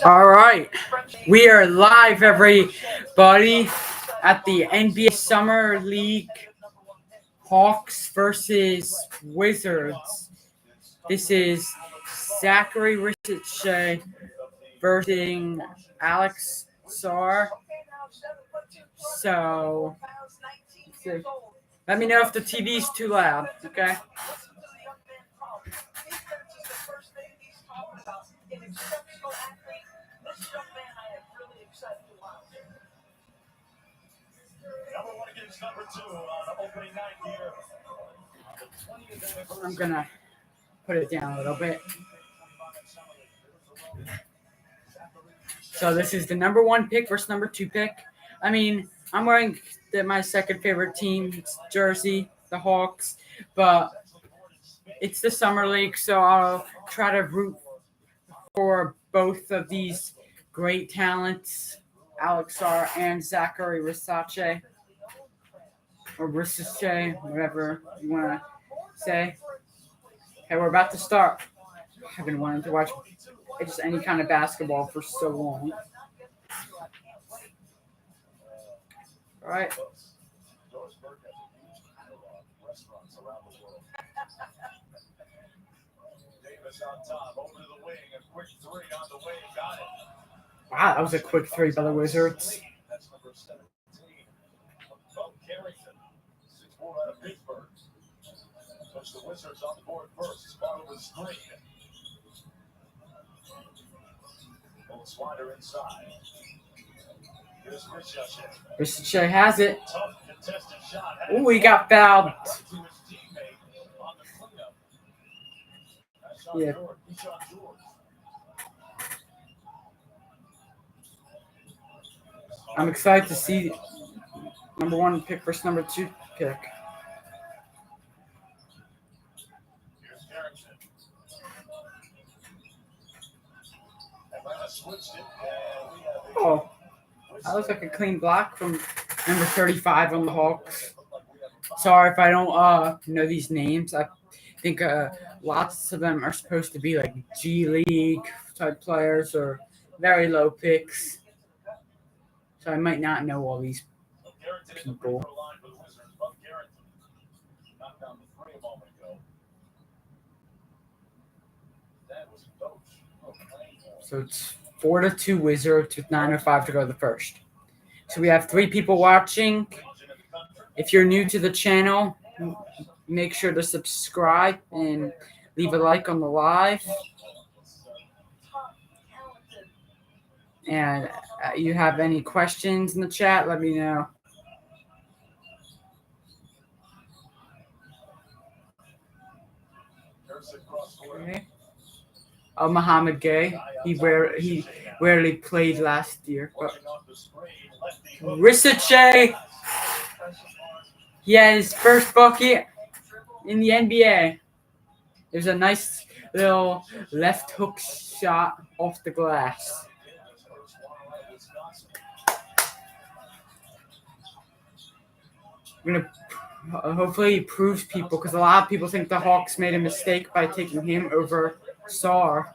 All right. We are live, everybody, at the NBA Summer League Hawks versus Wizards. This is Zachary Richardson versus Alex Sarr. So, let me know if the TV's too loud, okay? I'm gonna put it down a little bit. So this is the number one pick versus number two pick. I mean, I'm wearing my second favorite team's jersey, the Hawks, but it's the summer league, so I'll try to root for both of these great talents, Alex Sarr and Zachary Rissace, or Rissace, whatever you want to say. Okay, we're about to start. I've been wanting to watch just any kind of basketball for so long. All right. Wow, that was a quick three by the Wizards. The Wizards on the board first. Follow the screen. Slider inside. Here's Richardson has it. Oh, he got fouled. Yeah. I'm excited to see number one pick versus number two pick. Oh, that looks like a clean block from number 35 on the Hawks. Sorry if I don't know these names. I think lots of them are supposed to be like G League type players or very low picks. So I might not know all these people. So it's 4-2 Wizards with 9:05 to go the first. So we have three people watching. If you're new to the channel, make sure to subscribe and leave a like on the live. And you have any questions in the chat, let me know. Okay. Muhammad Gay. He rarely played last year. But Rissace, he had his first bucket in the NBA. There's a nice little left hook shot off the glass. I'm gonna hopefully he proves people, because a lot of people think the Hawks made a mistake by taking him over Sarr.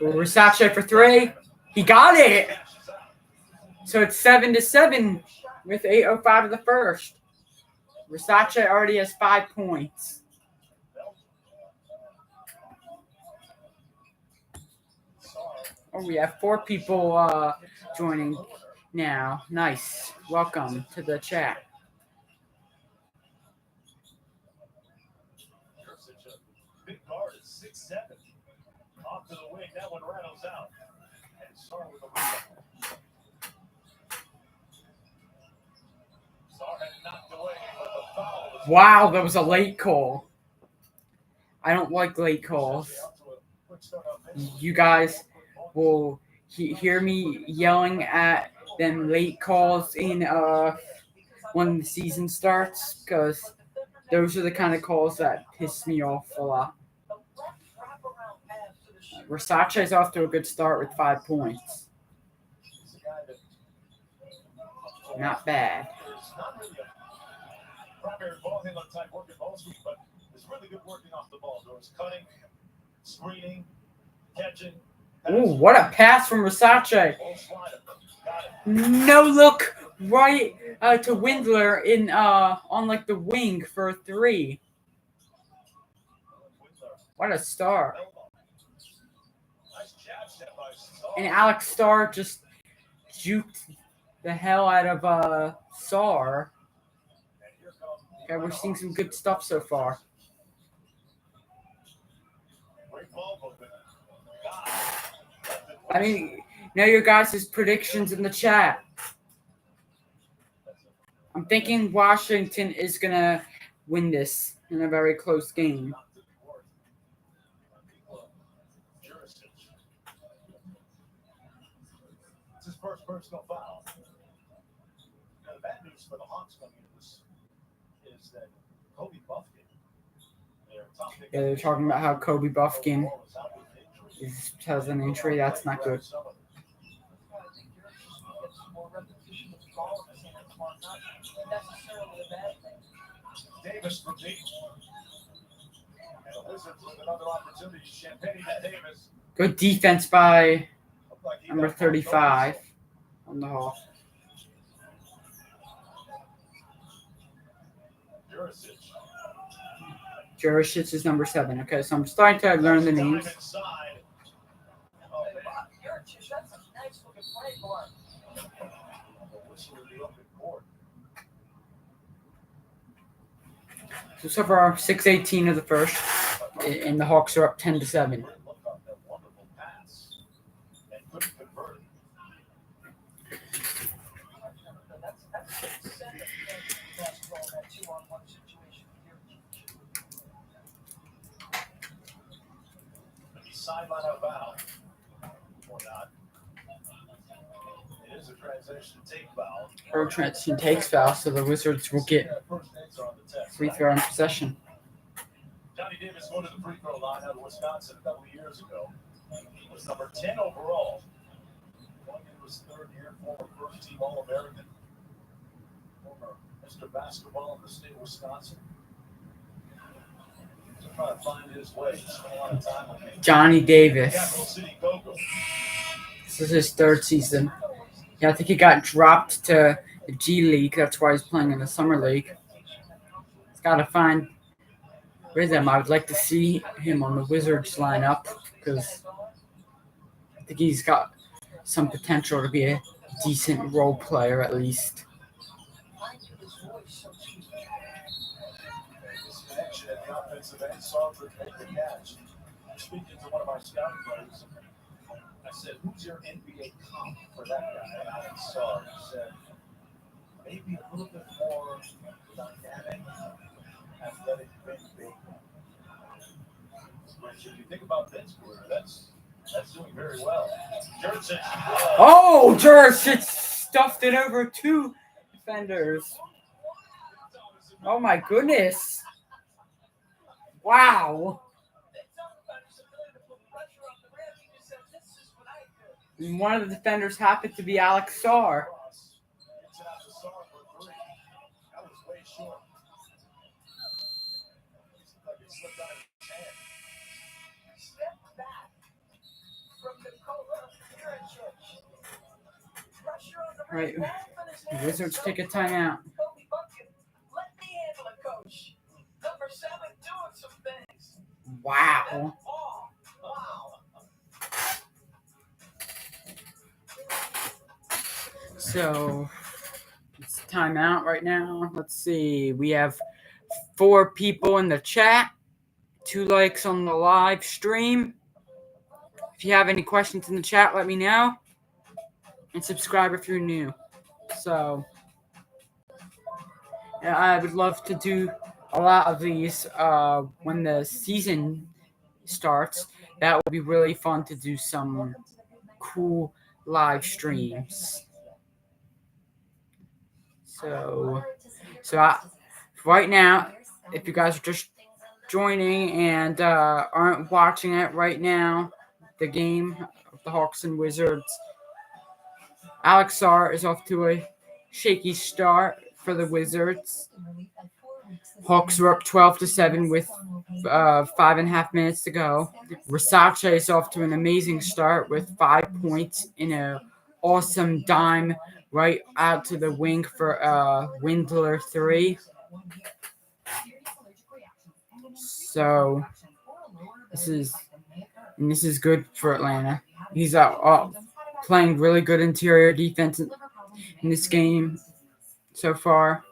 Rissace for three. He got it. So it's 7-7 with 8:05 of the first. Rissace already has 5 points. Oh, we have 4 people joining now. Nice. Welcome to the chat. Big guard is 6'7". Off to the wing. That one rattles out. And Sarr with a rebound. Sarr had knocked away, but the foul was... Wow, that was a late call. I don't like late calls. You guys will hear me yelling at them late calls in when the season starts, because those are the kind of calls that piss me off a lot. Versace's off to a good start with 5 points. Not bad. Primary ball handler type working most week, but it's really good working off the ball. So it's cutting, screening, catching. Ooh, what a pass from Versace. No look right to Windler in on like the wing for a 3. What a star. And Alex Starr just juked the hell out of Sarr. Okay, we're seeing some good stuff so far. I mean, know your guys' predictions in the chat. I'm thinking Washington is going to win this in a very close game. It's his first personal foul. Now, the bad news for the Hawks coming into this is that Kobe Buffkin, their top pick, Yeah, they're talking about how Kobe Buffkin has an injury. That's not good. Davis from deep. And the Wizards with another opportunity. Champagne to Davis. Good defense by number 35 on the Hawks. Jurisic is number 7. Okay, so I'm starting to learn the names. So far, 6:18 of the first, and the Hawks are up 10-7. Sideline out foul or not. It is a transition take foul. Or transition takes foul, so the Wizards will get free throw in possession. Johnny Davis went to the free throw line out of Wisconsin a couple of years ago. He was number 10 overall. Going into his 3rd year, former first-team All-American, former Mr. Basketball in the state of Wisconsin. Trying to find his way. He spent a lot of time with me. Johnny Davis. This is his 3rd season. Yeah, I think he got dropped to the G League. That's why he's playing in the Summer League. He's got to find rhythm. I would like to see him on the Wizards lineup because I think he's got some potential to be a decent role player at least. Speaking to one of my scouting buddies, I said, "Who's your NBA comp for that guy?" Alex Sarr. He said, "Maybe a little bit more dynamic, athletic, big." Which, if you think about Vince Carter, that's doing very well. Jurisic. Oh, Jurisic stuffed it over 2 defenders. Oh my goodness! Wow. And one of the defenders happened to be Alex Sarr. All right, the Wizards take a timeout. Wow. So it's timeout right now. Let's see. We have 4 people in the chat, 2 likes on the live stream. If you have any questions in the chat, let me know. And subscribe if you're new. So I would love to do a lot of these when the season starts. That would be really fun to do some cool live streams. So right now, if you guys are just joining and aren't watching it right now, the game of the Hawks and Wizards. Alex Sarr is off to a shaky start for the Wizards. Hawks were up 12-7 with 5.5 minutes to go. Versace is off to an amazing start with 5 points in an awesome dime right out to the wing for Windler 3. So this is good for Atlanta. He's playing really good interior defense in this game so far.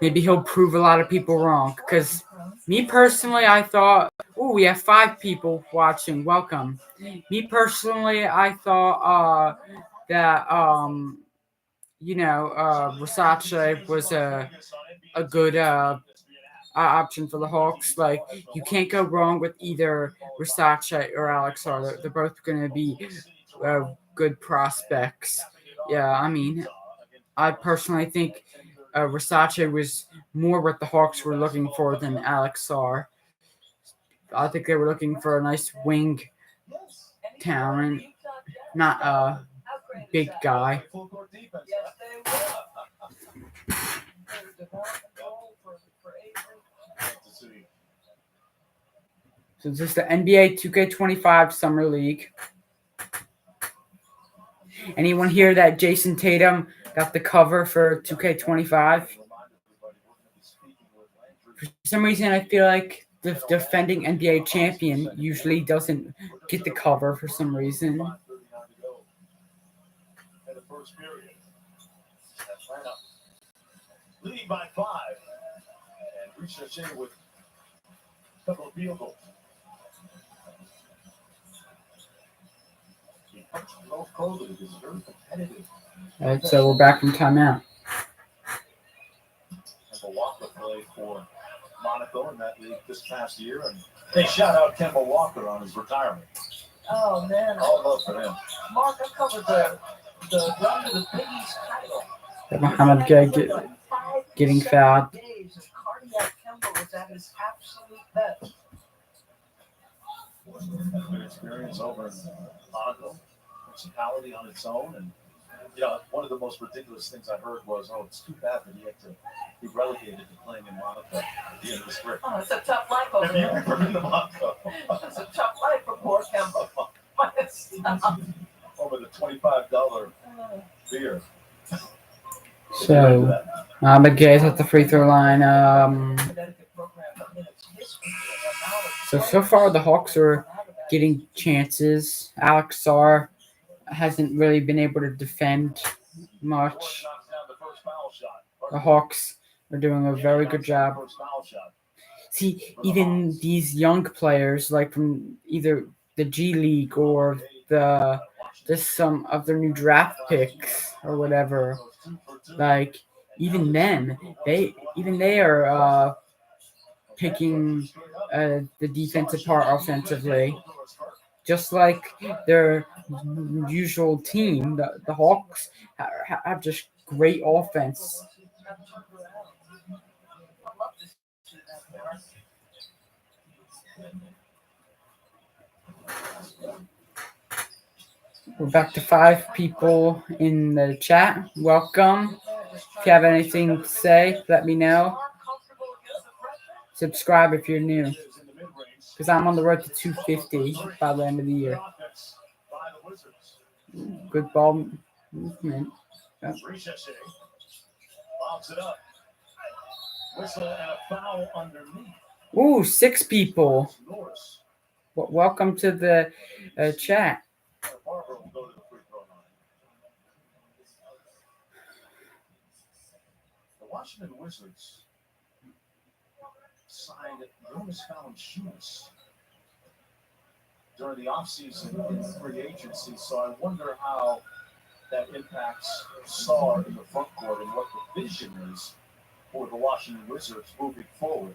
Maybe he'll prove a lot of people wrong. Because me personally, I thought, we have 5 people watching. Welcome. Me personally, I thought that Versace was a good option for the Hawks. Like, you can't go wrong with either Versace or Alex Sarr. They're both going to be good prospects. Yeah, I mean, I personally think Versace was more what the Hawks were looking for than Alex Sarr. I think they were looking for a nice wing talent, not a big guy. So this is the NBA 2K25 Summer League. Anyone hear that Jason Tatum got the cover for 2K25? For some reason, I feel like the defending NBA champion usually doesn't get the cover for some reason. Leading by 5. And Ricochet with a couple of field goals. All right, so we're back from timeout. Kemba Walker played for Monaco in that league this past year, and they shout out Kemba Walker on his retirement. Oh man! All love for him. Mark, I covered the run to the Big East title. Mohamed getting fouled. Cardiac Kemba was at his absolute best. A good experience over in Monaco. Principality on its own, and one of the most ridiculous things I heard was, it's too bad that he had to be relegated to playing in Monaco at the end of the spring. Oh, it's a tough life over Have you there. ever been to Monaco? It's a tough life for poor Kemba. Over the $25 beer. So, Gay's at the free throw line. So far the Hawks are getting chances. Alex Sarr hasn't really been able to defend much. The Hawks are doing a very good job. See, even these young players, like from either the G League or some of their new draft picks or whatever, like even them, they are picking the defensive part offensively, just like their usual team. The Hawks have just great offense. We're back to 5 people in the chat. Welcome. If you have anything to say, let me know. Subscribe if you're new, because I'm on the road to 250 by the end of the year. Good ball movement. Yep. Ooh, 6 people. Welcome to the chat. The Washington Wizards signed Jonas Valanciunas during the offseason in free agency, so I wonder how that impacts Sarr in the front court and what the vision is for the Washington Wizards moving forward.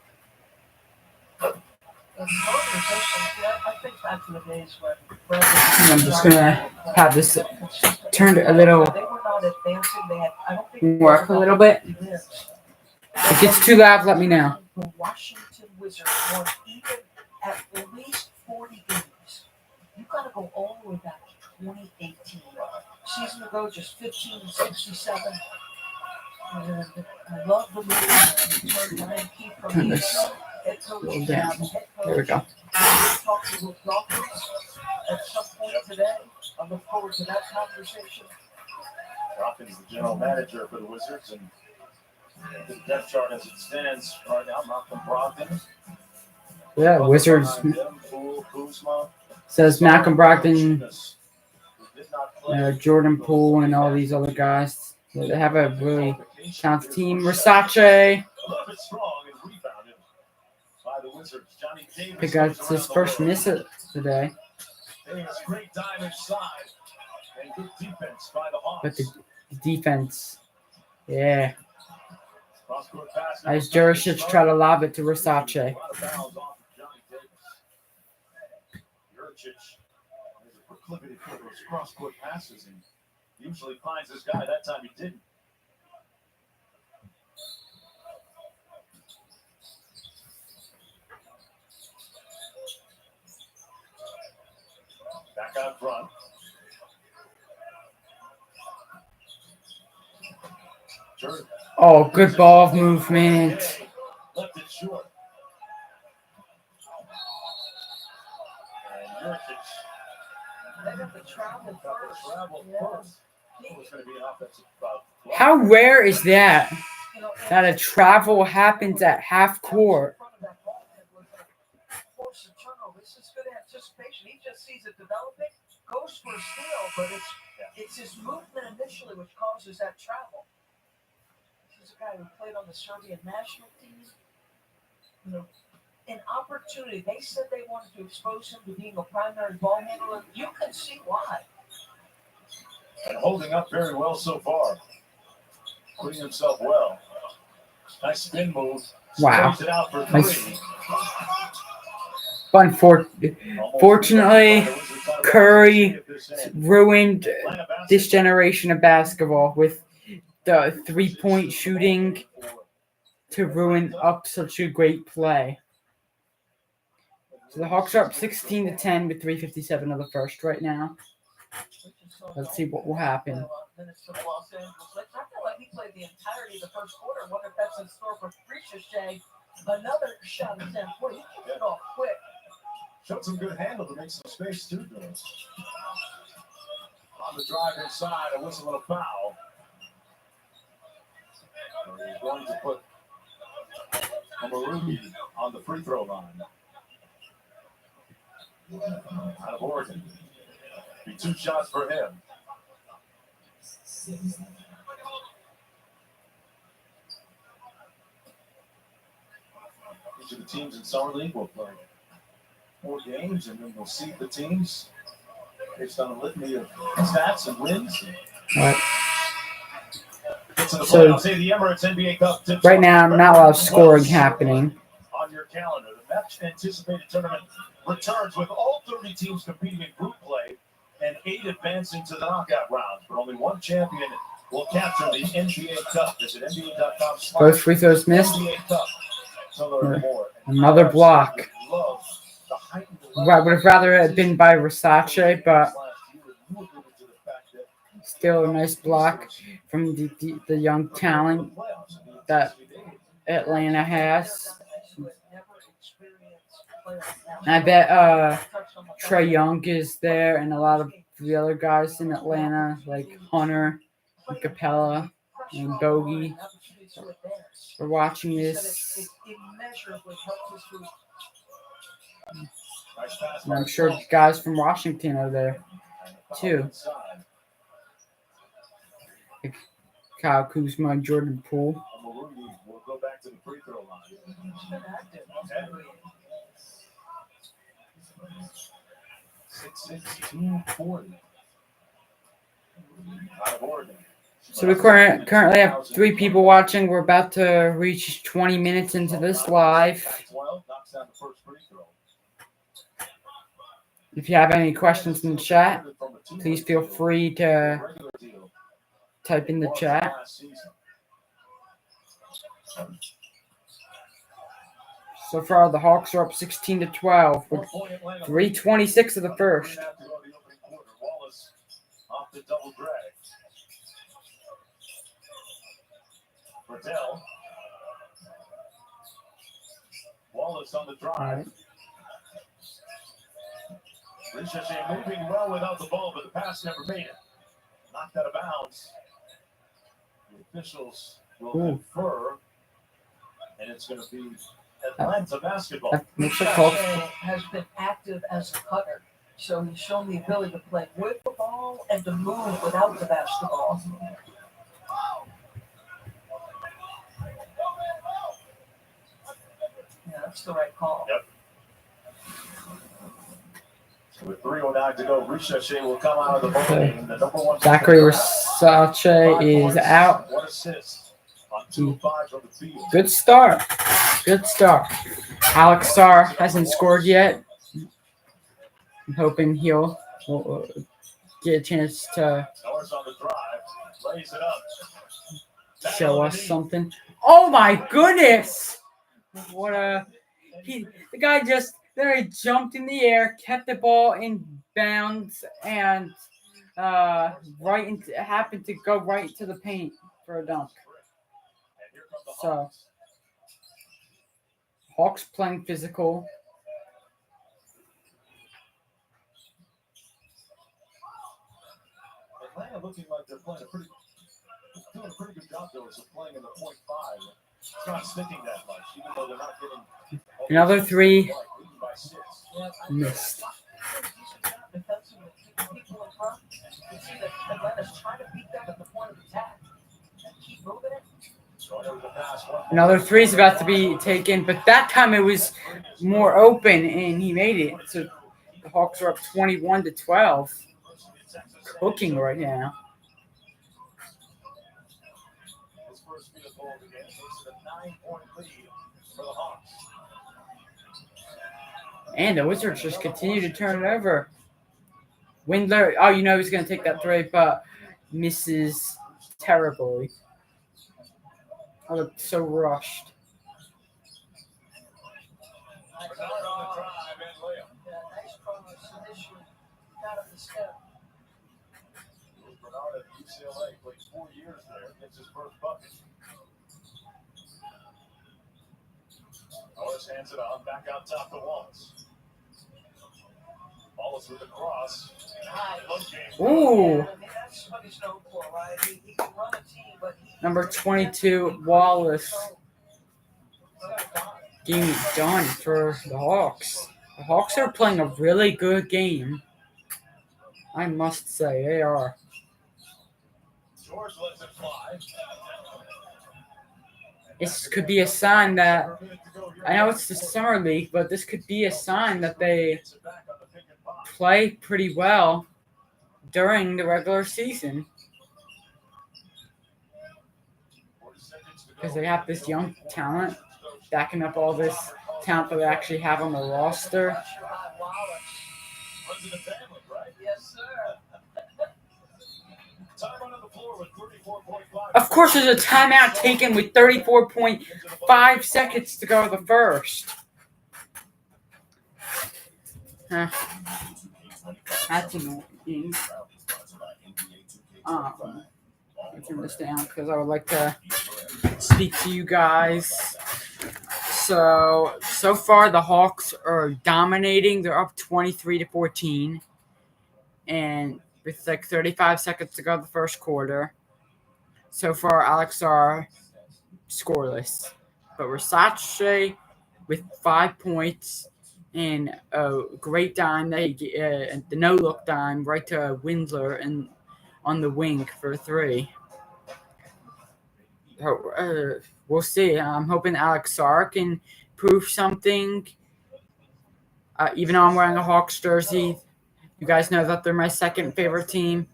I think back to the days when I'm just gonna have this turned a little, they were not advancing. I don't think work a little bit. If it gets too loud, let me know. The Washington Wizards won even at least 40 games to go all the way back to 2018. Season ago, just 1567. And I love the movie. Ryan Keefe from Turn the this head coach. a little down. Head coach. There we go. Talk to the Dolphins at some point today. I look forward to that conversation. Rockins, the general manager for the Wizards, and the depth chart as it stands right now, Malcolm Brogdon. Yeah, Wizards Behind him, Poole, Kuzma, says Malcolm Brogdon, Valanciunas, who did not play. Jordan Poole, and all these other guys. Yeah, they have a really talented team. Versace A little bit strong and rebounded by the Wizards. Johnny Davis picked up goes his around the first horn. miss today, Davis, great time inside and good defense by the Hawks. but the defense, yeah. Cross-court pass. As Juricic tried to lob it to Versace. Out of bounds off of Johnny Davis. Juricic has a proclivity for those cross-court passes and usually finds this guy. That time he didn't. Back out front. Jordan. Oh, good ball movement. Left it short. And Juricic They got the travel got the first. travel Yeah. first. It was going to be an offensive foul. How rare is that? You know, That a travel happens at half court. Force a turnover. This is good anticipation. He just sees it developing, goes for a steal, but it's his movement initially which causes that travel. This is a guy who played on the Serbian national team. You know, an opportunity. They said they wanted to expose him to being a primary ball handler. You can see why. And holding up very well so far. Putting himself well. Nice spin move. Wow. Sprays it out for Nice. three. Fortunately, Curry ruined this generation of basketball with the three-point shooting to ruin up such a great play. So the Hawks are up 16-10 with 3:57 of the first right now. Let's see what will happen. Minutes to Los Angeles Lakers. I feel like he played the entirety of the first quarter. I wonder if that's in store for Precious Jay. Another shot attempt. Boy, he kicked it off quick. Showed some good handle to make some space too, though. On the drive inside, a whistle and a foul. And he's going to put Omorugi on the free throw line. Out of Oregon. Be 2 shots for him. Each of the teams in Summer League will play 4 games, and then we'll seed the teams based on a litany of stats and wins. Right. Get to the So, playoffs. Hey, the Emirates NBA Cup tips Right off now, February not a lot of 12th. scoring happening. On your calendar, the much anticipated tournament returns with all 30 teams competing in group play and 8 advancing to the knockout rounds, but only one champion will capture the NBA Cup. Visit NBA.com. Both free throws missed. NBA Cup to learn more. Another block. Love the heightened I would have rather it been by Versace, but still a nice block from the young talent that Atlanta has. And I bet Trae Young is there, and a lot of the other guys in Atlanta, like Hunter, and Capella, and Bogey, are watching this. And I'm sure guys from Washington are there too. Like Kyle Kuzma and Jordan Poole. We'll go back to the free throw line. 6-6-2-40. Out of Oregon. So we currently have 3 people watching. We're about to reach 20 minutes into this live. 12 knocks down the first free throw. If you have any questions in the chat, please feel free to Regular deal. type in the chat. Last season. So far, the Hawks are up 16-12 with 3:26 of the first. Have to go to the off the double drag. Burdell. Wallace on the drive. All right. Ricochet moving well without the ball, but the pass never made it. Knocked out of bounds. The officials will confer, and it's going to be Atlanta basketball. That makes it close. Has been active as a cutter, so he's shown the ability to play with the ball and to move without the basketball. Yeah, that's the right call. Yep. So with 3:09 to go, Ricochet will come out of the ball game. The number one Zachary Versace is out. 1 assist on 2 of 5 from the field. Good start. Good start. Alex Sarr hasn't scored yet. I'm hoping he'll get a chance to Norris on the drive, lays it up. show us something. Oh my goodness! What the guy just literally jumped in the air, kept the ball in bounds, and happened to go right into the paint for a dunk. And here come the So Hawks. Hawks playing physical. Atlanta looking like they're doing a pretty good job though, of playing in the .5. It's not sticking that much, even though they're not getting Another three leading by 6. missed. Defensively, keep people in front. You can see that Atlanta's trying to beat them at the point of attack and keep moving it. Going over the pass, one Another three is about to be taken, but that time it was more open and he made it. So the Hawks are up 21-12. Cooking right now. his first field goal of the game, makes it a 9-point lead for the Hawks. And the Wizards just continue to turn it over. Windler, he's going to take that three, but misses terribly. I looked so rushed. Bernard on the drive and layup. Yeah, nice progress initially. Out of the step. Bernard at UCLA played 4 years there, gets his first bucket. Norris hands it on, back out top to Wallace. Wallace with the cross. Ooh. Yeah, I mean, that's what he's known for, right? He can run a team, but Number 22, Wallace. Getting it done for the Hawks. The Hawks are playing a really good game. I must say, they are. George lets it fly. This could be a sign that, I know it's the summer league, but this could be a sign that they play pretty well during the regular season. Because they have this young talent backing up all this talent that they actually have on the roster. Runs in the family, right? Yes, sir. Time on the floor with 34.5. Of course, there's a timeout taken with 34.5 seconds to go to the first. That's annoying. I turn this down because I would like to speak to you guys. So far the Hawks are dominating. They're up 23-14, and with like 35 seconds to go the first quarter. So far, Alex Sarr scoreless, but Versace with 5 points and a great dime, the no-look dime right to Windler and on the wing for 3. We'll see. I'm hoping Alex Sarr can prove something. Even though I'm wearing a Hawks jersey, you guys know that they're my second favorite team,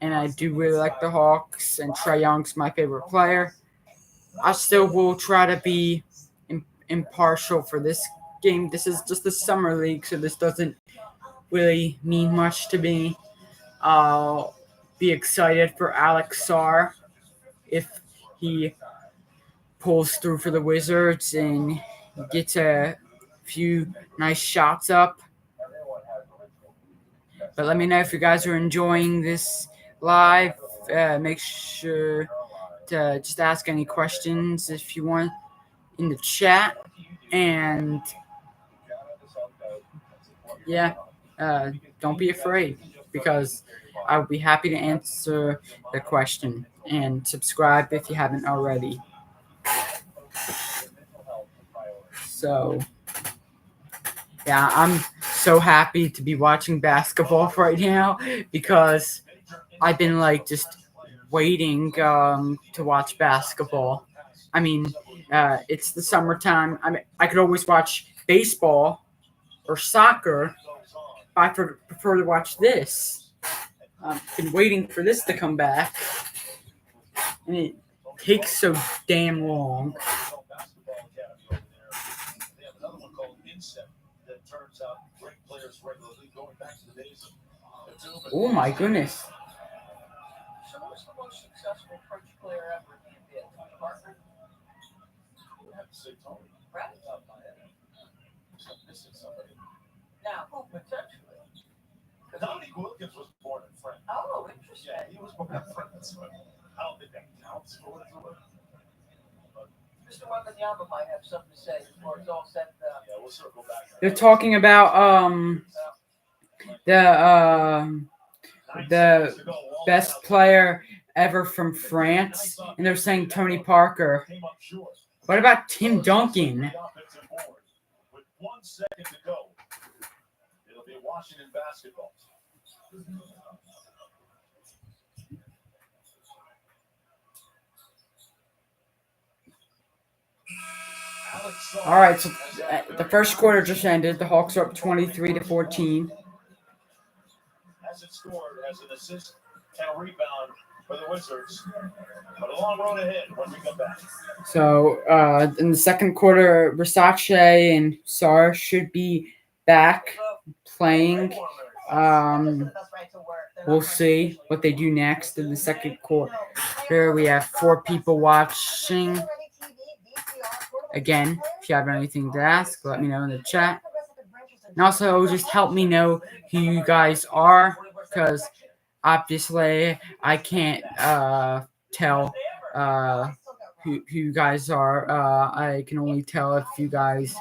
and I do really like the Hawks, and Trae Young's my favorite player. I still will try to be impartial for this game. This is just the summer league, so this doesn't really mean much to me. I'll be excited for Alex Sarr if he pulls through for the Wizards and gets a few nice shots up. But let me know if you guys are enjoying this live. Make sure to just ask any questions if you want in the chat. And yeah, don't be afraid because I'll be happy to answer the question. And subscribe if you haven't already. So, yeah, I'm so happy to be watching basketball right now because I've been like just waiting to watch basketball. I mean, it's the summertime. I mean, I could always watch baseball or soccer. I prefer to watch this. I've been waiting for this to come back, and it takes so damn long. Oh my goodness. So who's the most successful French player ever in the NBA? Tony Parker? Right? Now, who potentially? Dominique Wilkins was born in France. Oh, interesting. Yeah, he was born in France. But I don't think that counts for what it's worth. Mr. Wembanyama might have something to say before it's all said and done. Yeah, we'll circle back. They're talking about the best player ever from France, and they're saying Tony Parker. What about Tim Duncan? With 1 second to go, it'll be Washington basketball. All right, so the first quarter just ended. The Hawks are up 23-14. Hasn't scored as an assist and a rebound for the Wizards. But a long road ahead when we come back. So in the second quarter, Versace and Sar should be back playing. We'll see what they do next in the second quarter. Here we have 4 people watching. Again, if you have anything to ask, let me know in the chat. And also, just help me know who you guys are, because obviously I can't tell who you guys are. I can only tell if you guys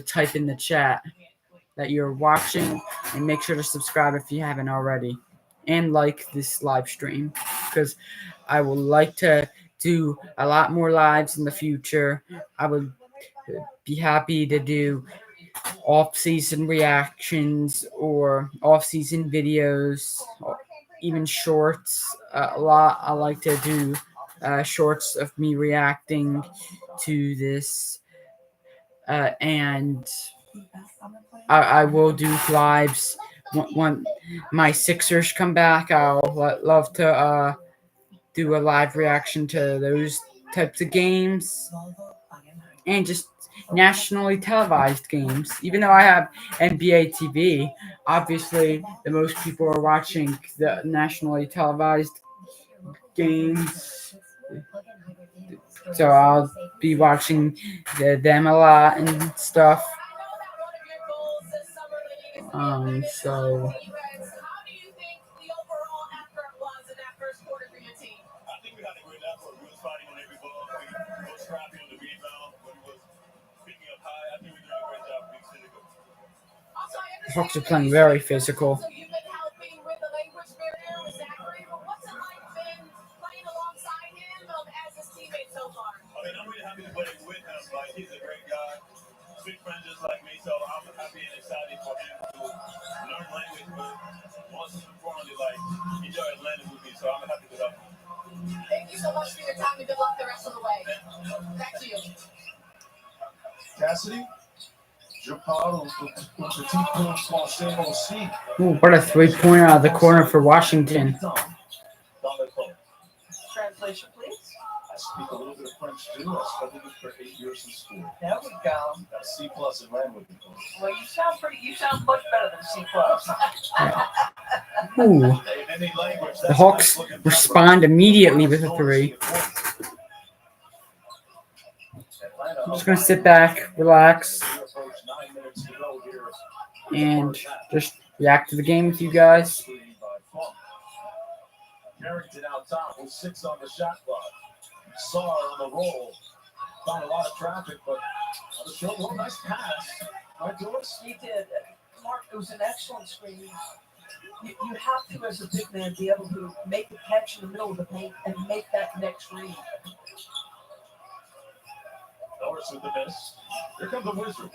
type in the chat that you're watching, and make sure to subscribe if you haven't already, and like this live stream, because I would like to do a lot more lives in the future. I would be happy to do off-season reactions or off-season videos, or even shorts. A lot. I like to do shorts of me reacting to this, and I will do lives when my Sixers come back. I'll love to do a live reaction to those types of games, and just nationally televised games. Even though I have NBA TV, obviously the most people are watching the nationally televised games. So I'll be watching them a lot and stuff. So the Hawks are playing very physical. I'm really happy to play with him. Like, he's a great guy. Big friend just like me, so I'm happy and excited for him to learn language, but most importantly, like, enjoy learning with me, so I'm happy to help him. Thank you so much for your time and good luck the rest of the way. Back to you. Cassidy? Ooh, what a 3-pointer out of the corner for Washington. Translation, please. I speak a little bit of French too. I studied it for 8 years in school. There we go. Got a C+ in language. Well, you sound much better than C+. Ooh. The Hawks respond immediately with a 3. I'm just going to sit back, relax, and just react to the game with you guys. Harrington out top with 6 on the shot clock. Saar on the roll. Found a lot of traffic, but on the short roll, nice pass. Right, Doris? He did. Mark, it was an excellent screen. You have to, as a big man, be able to make the catch in the middle of the paint and make that next read. Doris with the miss. Here come the Wizards.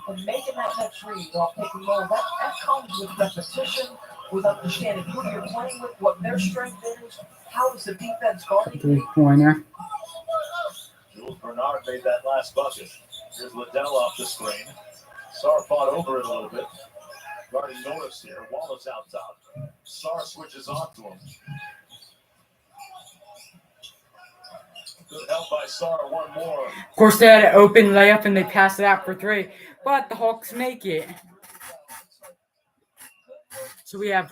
And making that next read while picking roll, that comes with repetition, with understanding who you're playing with, what their strength is, how is the defense guarding you. 3-pointer. Jules Bernard made that last bucket. Here's Liddell off the screen. Saar fought over it a little bit. Guarding Norris here. Wallace out top. Saar switches on to him. Good help by Saar. One more. Of course, they had an open layup and they passed it out for 3, but the Hawks make it. So we have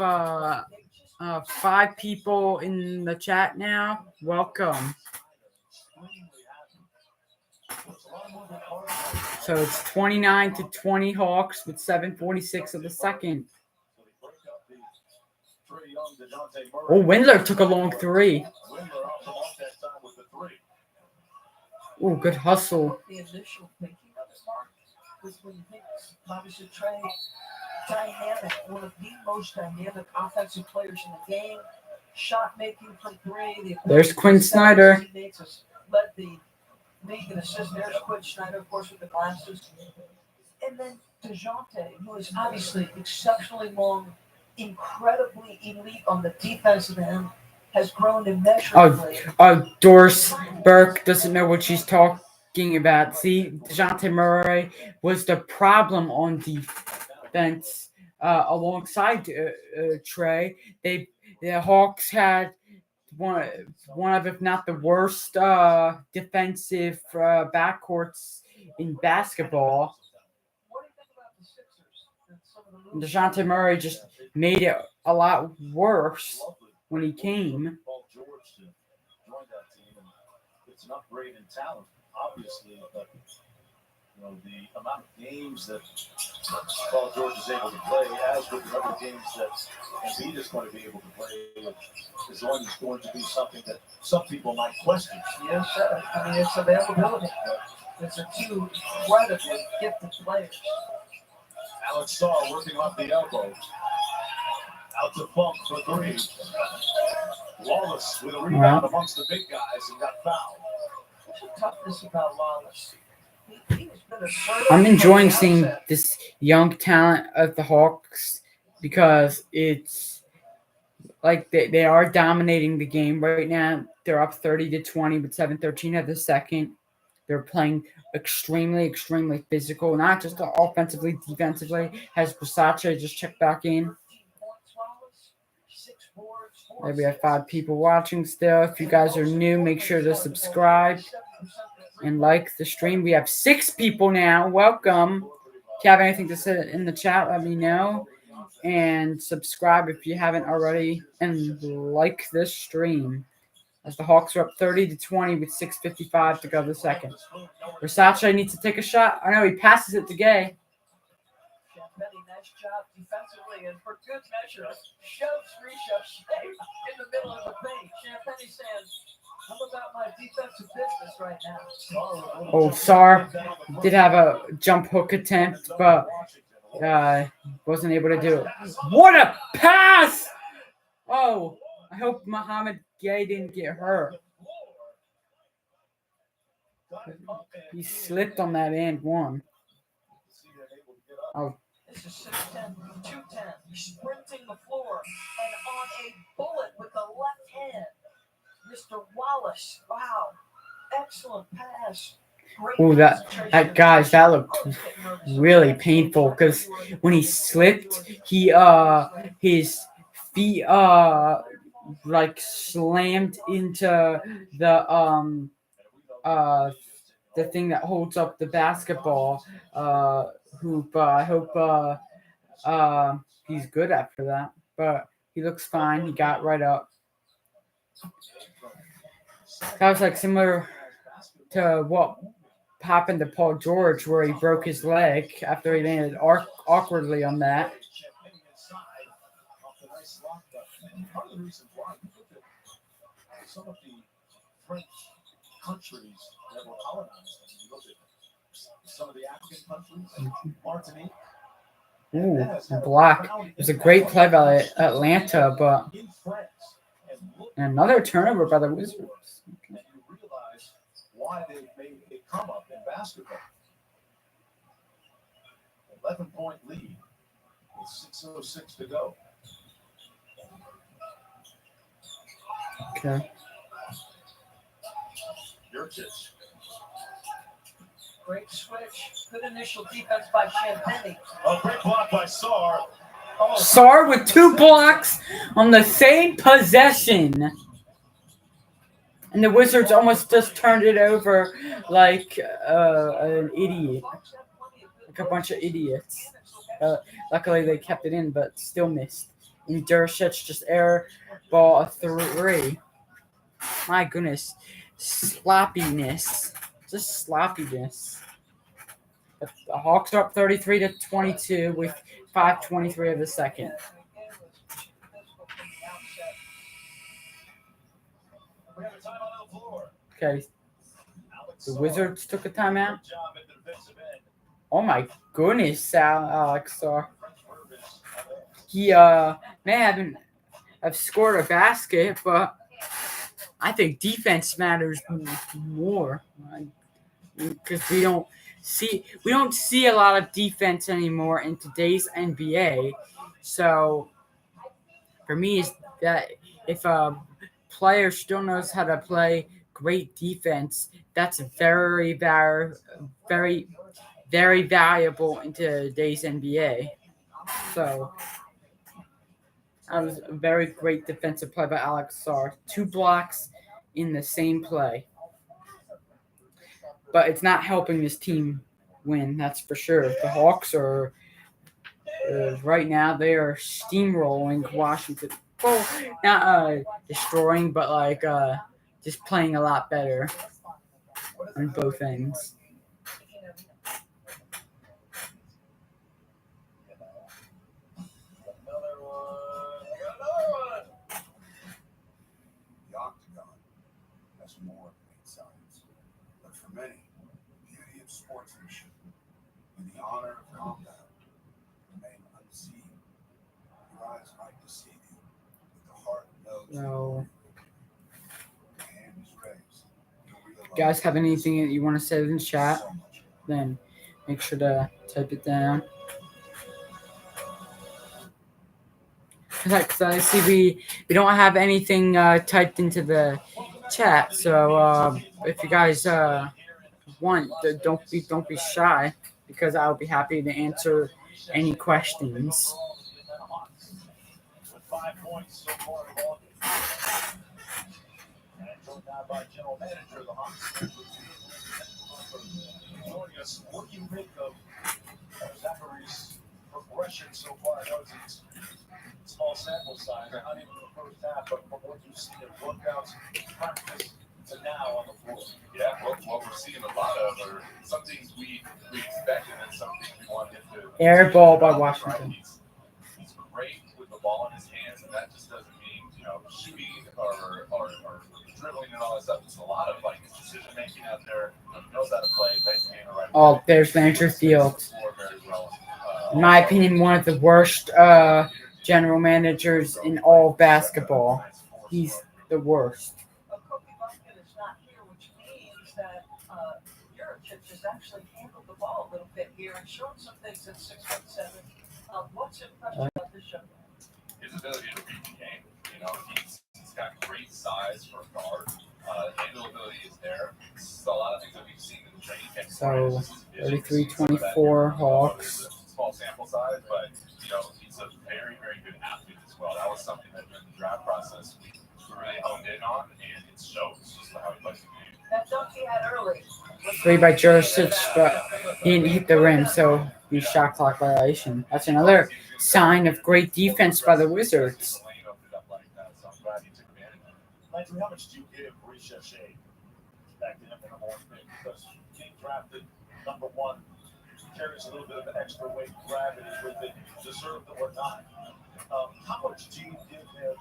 5 people in the chat now. Welcome. So it's 29-20 Hawks with 7:46 of the second. Oh, Windler took a long 3. Oh, good hustle. The initial thinking of it, Mark, was when you think obviously Trey dynamic, one of the most dynamic offensive players in the game. Shot making from 3. There's Quinn Snyder. Led the league in assists. There's Quinn Snyder, of course, with the glasses. And then DeJounte, who is obviously exceptionally long, incredibly elite on the defensive end, has grown immeasurably. Doris Burke doesn't know what she's talking about. See, DeJounte Murray was the problem on defense alongside Trey. The Hawks had one of, if not the worst, defensive backcourts in basketball. What do you think about the Sixers? And some of the moves DeJounte Murray just made it a lot worse when he came. Paul George to join that team, and it's an upgrade in talent, obviously, but the amount of games that Paul George is able to play, as with the number of games that Embiid is going to be able to play, is going to be something that some people might question. Yes, I mean, it's availability. It's a 2 incredibly gifted players. Alex Saar working off the elbow. Out to Funk for 3. Wallace with a rebound amongst the big guys and got fouled. What's the toughness about Wallace? He has been assertive I'm enjoying from the seeing outset. this young talent of the Hawks because it's like they are dominating the game right now. They're up 30-20 with 7:13 of the second. They're playing extremely, extremely physical, not just offensively, defensively. Has Versace just checked back in? 13 points, Wallace, 6 boards, 4 There we have assists. 5 people watching still. If you guys are new, make sure to subscribe and like the stream. We have 6 people now. Welcome. If you have anything to say in the chat, let me know. And subscribe if you haven't already. And like this stream. As the Hawks are up 30-20 with 6:55 to go the second. Versace needs to take a shot. I know he passes it to Gay. Champagny, nice job defensively, and for good measure, shoves Risha in the middle of the paint. Champagny says, "I'm about my defensive business right now." Oh, Saar did have a jump hook attempt, but wasn't able to do it. What a pass! Oh, I hope Muhammad Gay didn't get hurt. He slipped on that and one. Oh, This is 6'10", 210, sprinting the floor, and on a bullet with the left hand, Mr. Wallace. Wow, excellent pass. Great oh, that guys, that looked I was getting nervous. really painful because when he slipped, his feet like slammed into the thing that holds up the basketball hoop. I hope he's good after that, but he looks fine. He got right up. That was like similar to what happened to Paul George, where he broke his leg after he landed awkwardly on that. Part of the reason why you look at some of the French countries that were colonized, and you look at some of the African countries, Martinique. Ooh, block. It was a great play by Atlanta, but In France, and look and another turnover by the Wizards. and you realize why they made a come up in basketball. 11-point lead with 6:06 to go. Okay. Jurčić. Great switch. Good initial defense by Champagny. A great block by Sarr. Oh, Sarr with 2 blocks on the same possession. And the Wizards almost just turned it over like an idiot. Like a bunch of idiots. Luckily, they kept it in, but still missed. And Jurčić just air ball a 3. My goodness. Sloppiness. Just sloppiness. But the Hawks are up 33-22 with 5:23 of the second. We have a timeout on the floor. Okay, Alex the Sarr. Wizards took a timeout. Good job at the defensive end. Oh my goodness, Alex Sarr. French verb is He may have scored a basket, but I think defense matters more because we don't see a lot of defense anymore in today's NBA. So for me, is that if a player still knows how to play great defense, that's very, very, very, very valuable in today's NBA. So that was a very great defensive play by Alex Sarr. 2 blocks in the same play. But it's not helping this team win, that's for sure. The Hawks are, right now, they are steamrolling Washington. Well, not destroying, but like just playing a lot better on both ends. another one. I got another one. The octagon has more than 8 sides, but for many, the beauty of sportsmanship and the honor of combat remain unseen. Your eyes might deceive you, but the heart knows. So, The hand is raised. You'll realize guys, have anything that you want to say in the chat? so much. Then make sure to type it down. Because I see we don't have anything typed into the chat. So if you guys want, don't be shy, because I'll be happy to answer any questions. With 5 points so far in the ball game. And joined now by General Manager of the Hawks. Joining us, what do you make of Zachary's progression so far? I know it's small sample size, not even the first half, but from what you've seen in workouts, practice to now on the floor. Yeah, what we're seeing a lot of are some things we expected and some things we wanted to. Air ball by Right? Washington. He's great with the ball in his hands, and that just doesn't mean shooting or dribbling and all that stuff. It's a lot of like decision making out there. Knows how to play, basically in the right. Oh, way. there's Landry Fields. Score very well. In my opinion, one of the worst general managers in all of basketball. He's the worst. Kobe Buffett is not here, which means that Jurčić has actually handled the ball a little bit here and shown some things at 6'7". What's impressive about this young man? His ability to read the game. He's got great size for a guard. Handle ability is there. So a lot of things that we've seen in the training camp. So 33-24 Hawks. Small sample size, but he's a very, very good athlete as well. That was something that during the draft process we really honed in on, and it shows just how he plays the game. That dunk he had early. 3 by Jurčić, but he didn't hit the rim, so he shot clock violation. That's another sign of great defense by the Wizards. Landry, how much do you give Ricochet back to him in the morning? Because being drafted number 1 carries a little bit of an extra weight, gravity with it, deserved or not. How much do you give him?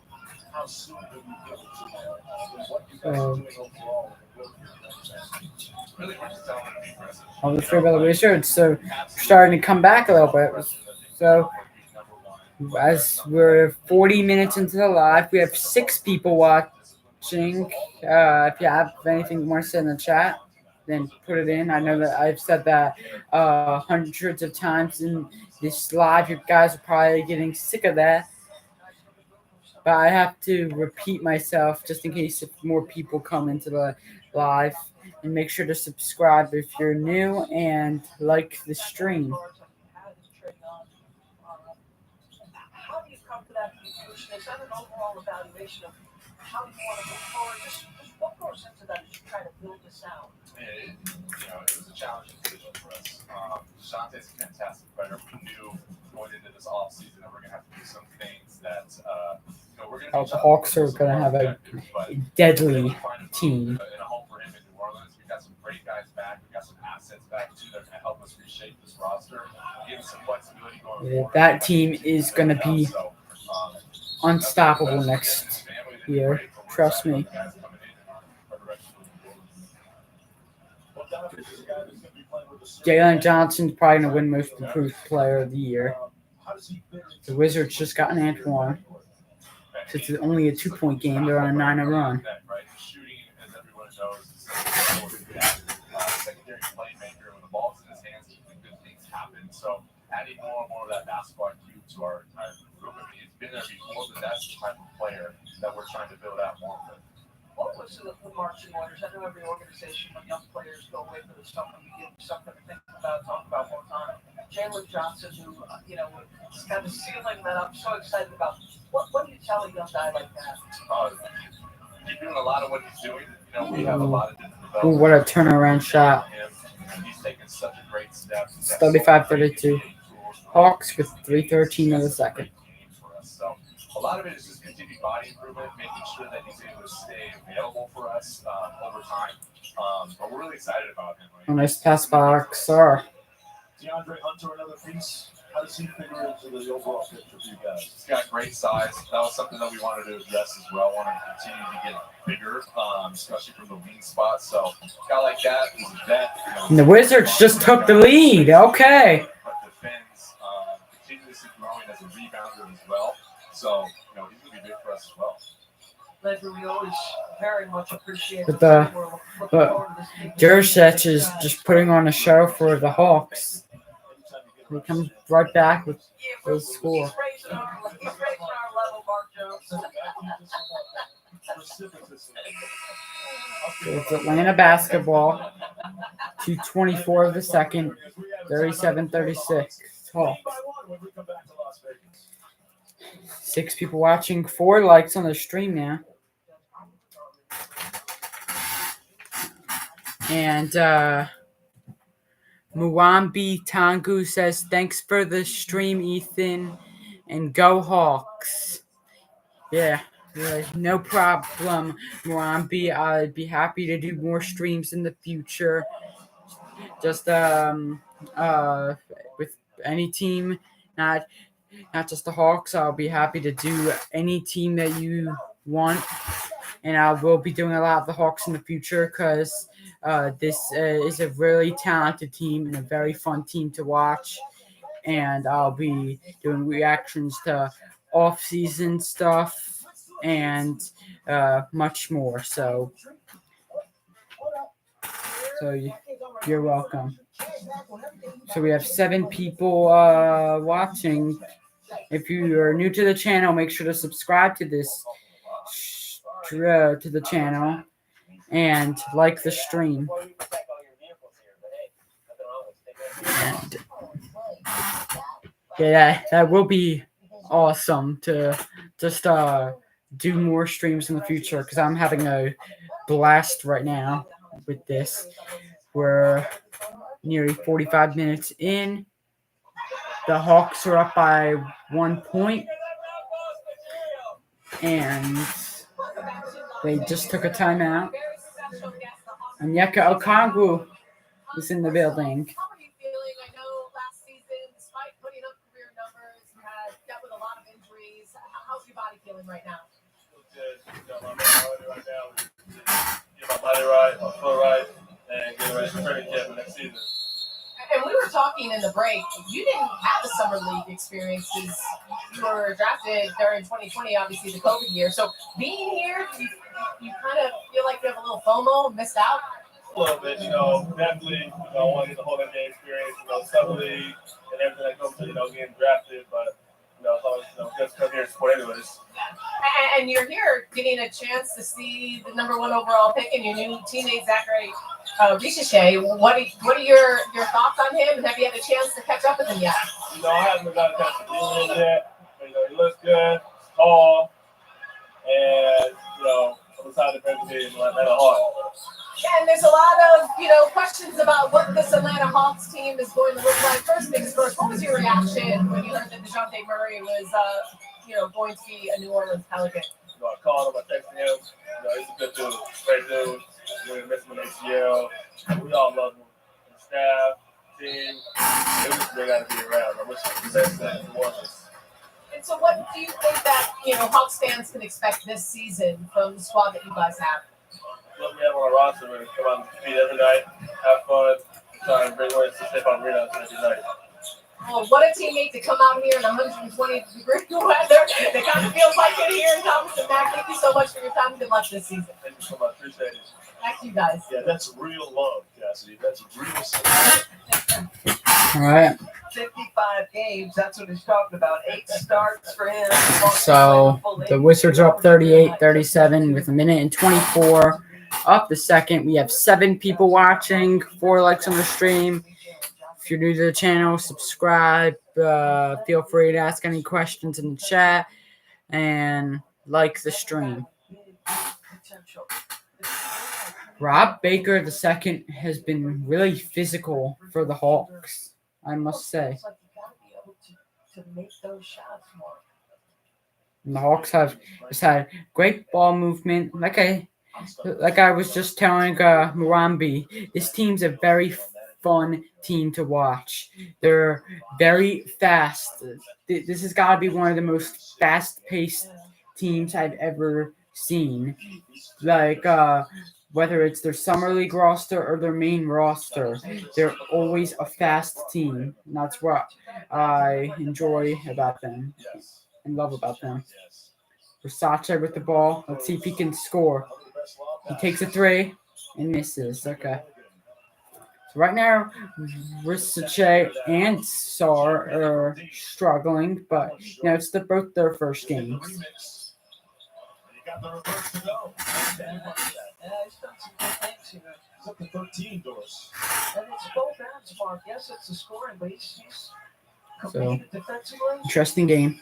How soon do you give it to him? And what you guys are doing overall in the book here? Really, we're just telling them to be aggressive. All the three by the Wizards, so starting to come back a little bit. So as we're 40 minutes into the live, we have 6 people watching. If you have anything more to say in the chat, then put it in. I know that I've said that hundreds of times in this live. You guys are probably getting sick of that. But I have to repeat myself just in case if more people come into the live. And make sure to subscribe if you're new and like the stream. How do you come to that conclusion? Is that an overall evaluation of how you want to move forward? Just what goes into that as you try to build this out? It was a challenging decision for us. DeJounte's a fantastic player. We knew going into this offseason that we're going to have to do some things that, we're going to The Hawks are going to have a deadly team. In a home for him in New Orleans. We've got some great guys back. We've got some assets back, too, that are going to help us reshape this roster, give us some flexibility going forward. That team is going to be unstoppable next year. Trust me. Jalen Johnson's probably going to win Most Improved Player of the Year. The Wizards just got an Antoine. So it's only a 2-point game. They're on a 9-0 run. Shooting, as everyone knows, is secondary playmaker. When the ball's in his hands, good things happen. So adding more and more of that basketball IQ to our entire group. I mean, it's been there before, but that's the type of player that we're trying to build out more of. What was the marching orders? I know every organization, when young players go away for the summer, you give them something to think about, talk about more time. Jalen Johnson, who, is kind of sealing that up, so excited about. What do you tell a young guy like that? He's doing a lot of what he's doing. We have a lot of different Ooh, what a turnaround shot. He's taken such a great step. 35-32. Hawks with 3:13 of the second. So a lot of it is just continued body improvement, making sure that he's able to stay available for us over time. But we're really excited about him. A nice pass by Xar. DeAndre Hunter, another piece. How does he figure into the overall picture for you guys? He's got great size. That was something that we wanted to address as well. Wanted to continue to get bigger, especially from the wing spot. So a guy like that is a vet. And the Wizards just took the lead. Okay. But defends, continuously growing as a rebounder as well. So he's going to be big for us as well. Ledger, we always very much appreciate But it. Jurcic is just putting on a show for the Hawks. He comes right back with the score. He's raising our level, Mark Jones. So it's Atlanta basketball. 2:24 of the second. 37-36. Hawks. 6 people watching. 4 likes on the stream now. And Muambi Tangu says, thanks for the stream, Ethan. And go Hawks. Yeah, no problem, Muambi. I'd be happy to do more streams in the future. Just with any team, not just the Hawks. I'll be happy to do any team that you want. And I will be doing a lot of the Hawks in the future because this is a really talented team and a very fun team to watch. And I'll be doing reactions to off-season stuff and much more. So you're welcome. So we have 7 people watching. If you are new to the channel, make sure to subscribe to this to the channel and like the stream. And yeah, that will be awesome to just do more streams in the future because I'm having a blast right now with this. We're nearly 45 minutes in. The Hawks are up by 1 point. And they just took a timeout. And Onyeka Okongwu is in the building. How are you feeling? I know last season, despite putting up career numbers, you had dealt with a lot of injuries. feeling right now? Good. My mentality right now is get my body right, my foot right, and get ready for training camp for next season. And we were talking in the break. You didn't have a summer league experience because you were drafted during 2020, obviously the COVID year. So being here, you kind of feel like you have a little FOMO, missed out. A little bit, definitely, I want to get the whole NBA experience, summer league and everything that comes to, getting drafted. But, it's always, just come here and support anyways. And you're here getting a chance to see the #1 overall pick and your new teammate, Zachary Ricochet. What are your thoughts on him? And have you had a chance to catch up with him yet? I haven't got a chance to see him yet. But, he looks good, tall, and, I'm excited for him to be in Atlanta Hawks. And there's a lot of, questions about what this Atlanta Hawks team is going to look like. First things first, what was your reaction when you heard that DeJounte Murray was, going to be a New Orleans Pelican? I called him, I texted him. He's a good dude, great dude. We're going to miss him in ACL. We all love him. The staff, team, they got to be around. I wish the best thing for us. And so what do you think that, Hawks fans can expect this season from the squad that you guys have? What we have on our roster, we're going to come out and compete every night, have fun, try and bring wins to State Farm Arena every night. Oh, what a teammate to come out here in 120-degree weather. It kind of feels like it here in Thomas and Mack. Thank you so much for your time. Good luck this season. Thank you so much. Appreciate it. Back to you guys. Yeah, that's real love, Cassidy. That's real support. All right. 55 games. That's what he's talking about. 8 starts for him. So the Wizards are up 38-37 with 1:24 of the second. We have 7 people watching, 4 likes on the stream. If you're new to the channel, subscribe. Feel free to ask any questions in the chat and like the stream. Rob Baker II has been really physical for the Hawks, I must say. It's like you gotta be able to make those shots more. And the Hawks have just had great ball movement. Like I was just telling Murambi, this team's a very fun team to watch. They're very fast. This has got to be one of the most fast-paced teams I've ever seen. Like, whether it's their summer league roster or their main roster, they're always a fast team. And that's what I enjoy about them and love about them. Versace with the ball. Let's see if he can score. He takes a 3 and misses. Okay. So right now, Versace and Sar are struggling, but it's both their first games. Yeah, he's done some good things here. He's up to 13 doors. And it's both ends, Mark. Yes, it's the scoring, but he's So, competed defensively. interesting game.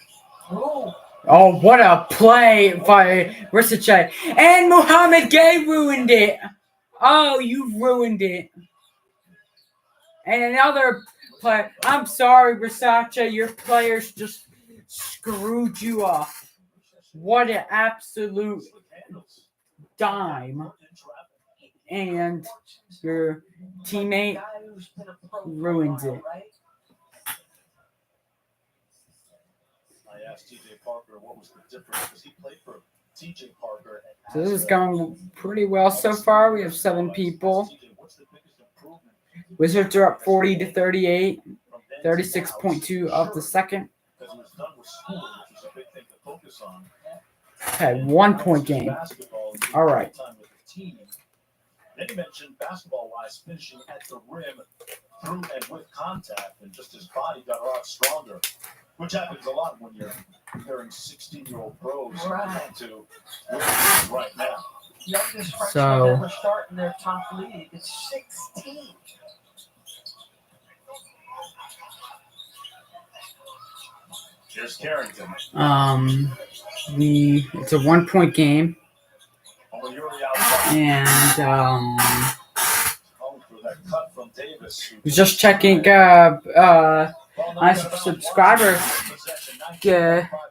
Ooh. Oh, what a play by Versace. And Mohamed Gay ruined it. Oh, you ruined it. And another play. I'm sorry, Versace. Your players just screwed you up. What an absolute dime. And your teammate ruins it. I asked TJ Parker what was the difference because he played for TJ Parker. So this is going pretty well so far. We have 7 people. Wizards are up 40-38, 36.2 of the second. Because he was done with school, which was a big thing to focus on. Okay, 1-point game. All right. Then he mentioned basketball-wise, finishing at the rim through and with contact, and just his body got a lot stronger, which happens a lot when you're comparing 16-year-old pros to right now. Youngest freshman So- ever start in their top league. It's 16. Here's Carrington. It's a 1-point game, Over Yuri outside. and Calling for that cut from Davis. was just checking my subscriber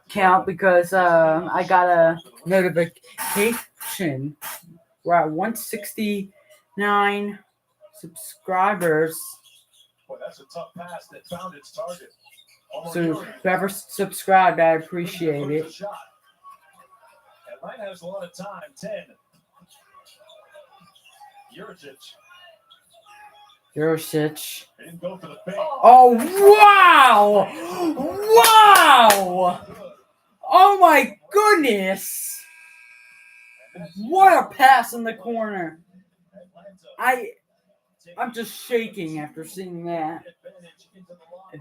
count because I got a notification. We're at 169 subscribers. Boy, that's a tough pass that found its target. So whoever subscribed, I appreciate it. Atlanta has a lot of time. 10. Juricic. They didn't go for the pick. Oh, wow! Wow! Oh, my goodness! What a pass in the corner. I'm just shaking after seeing that.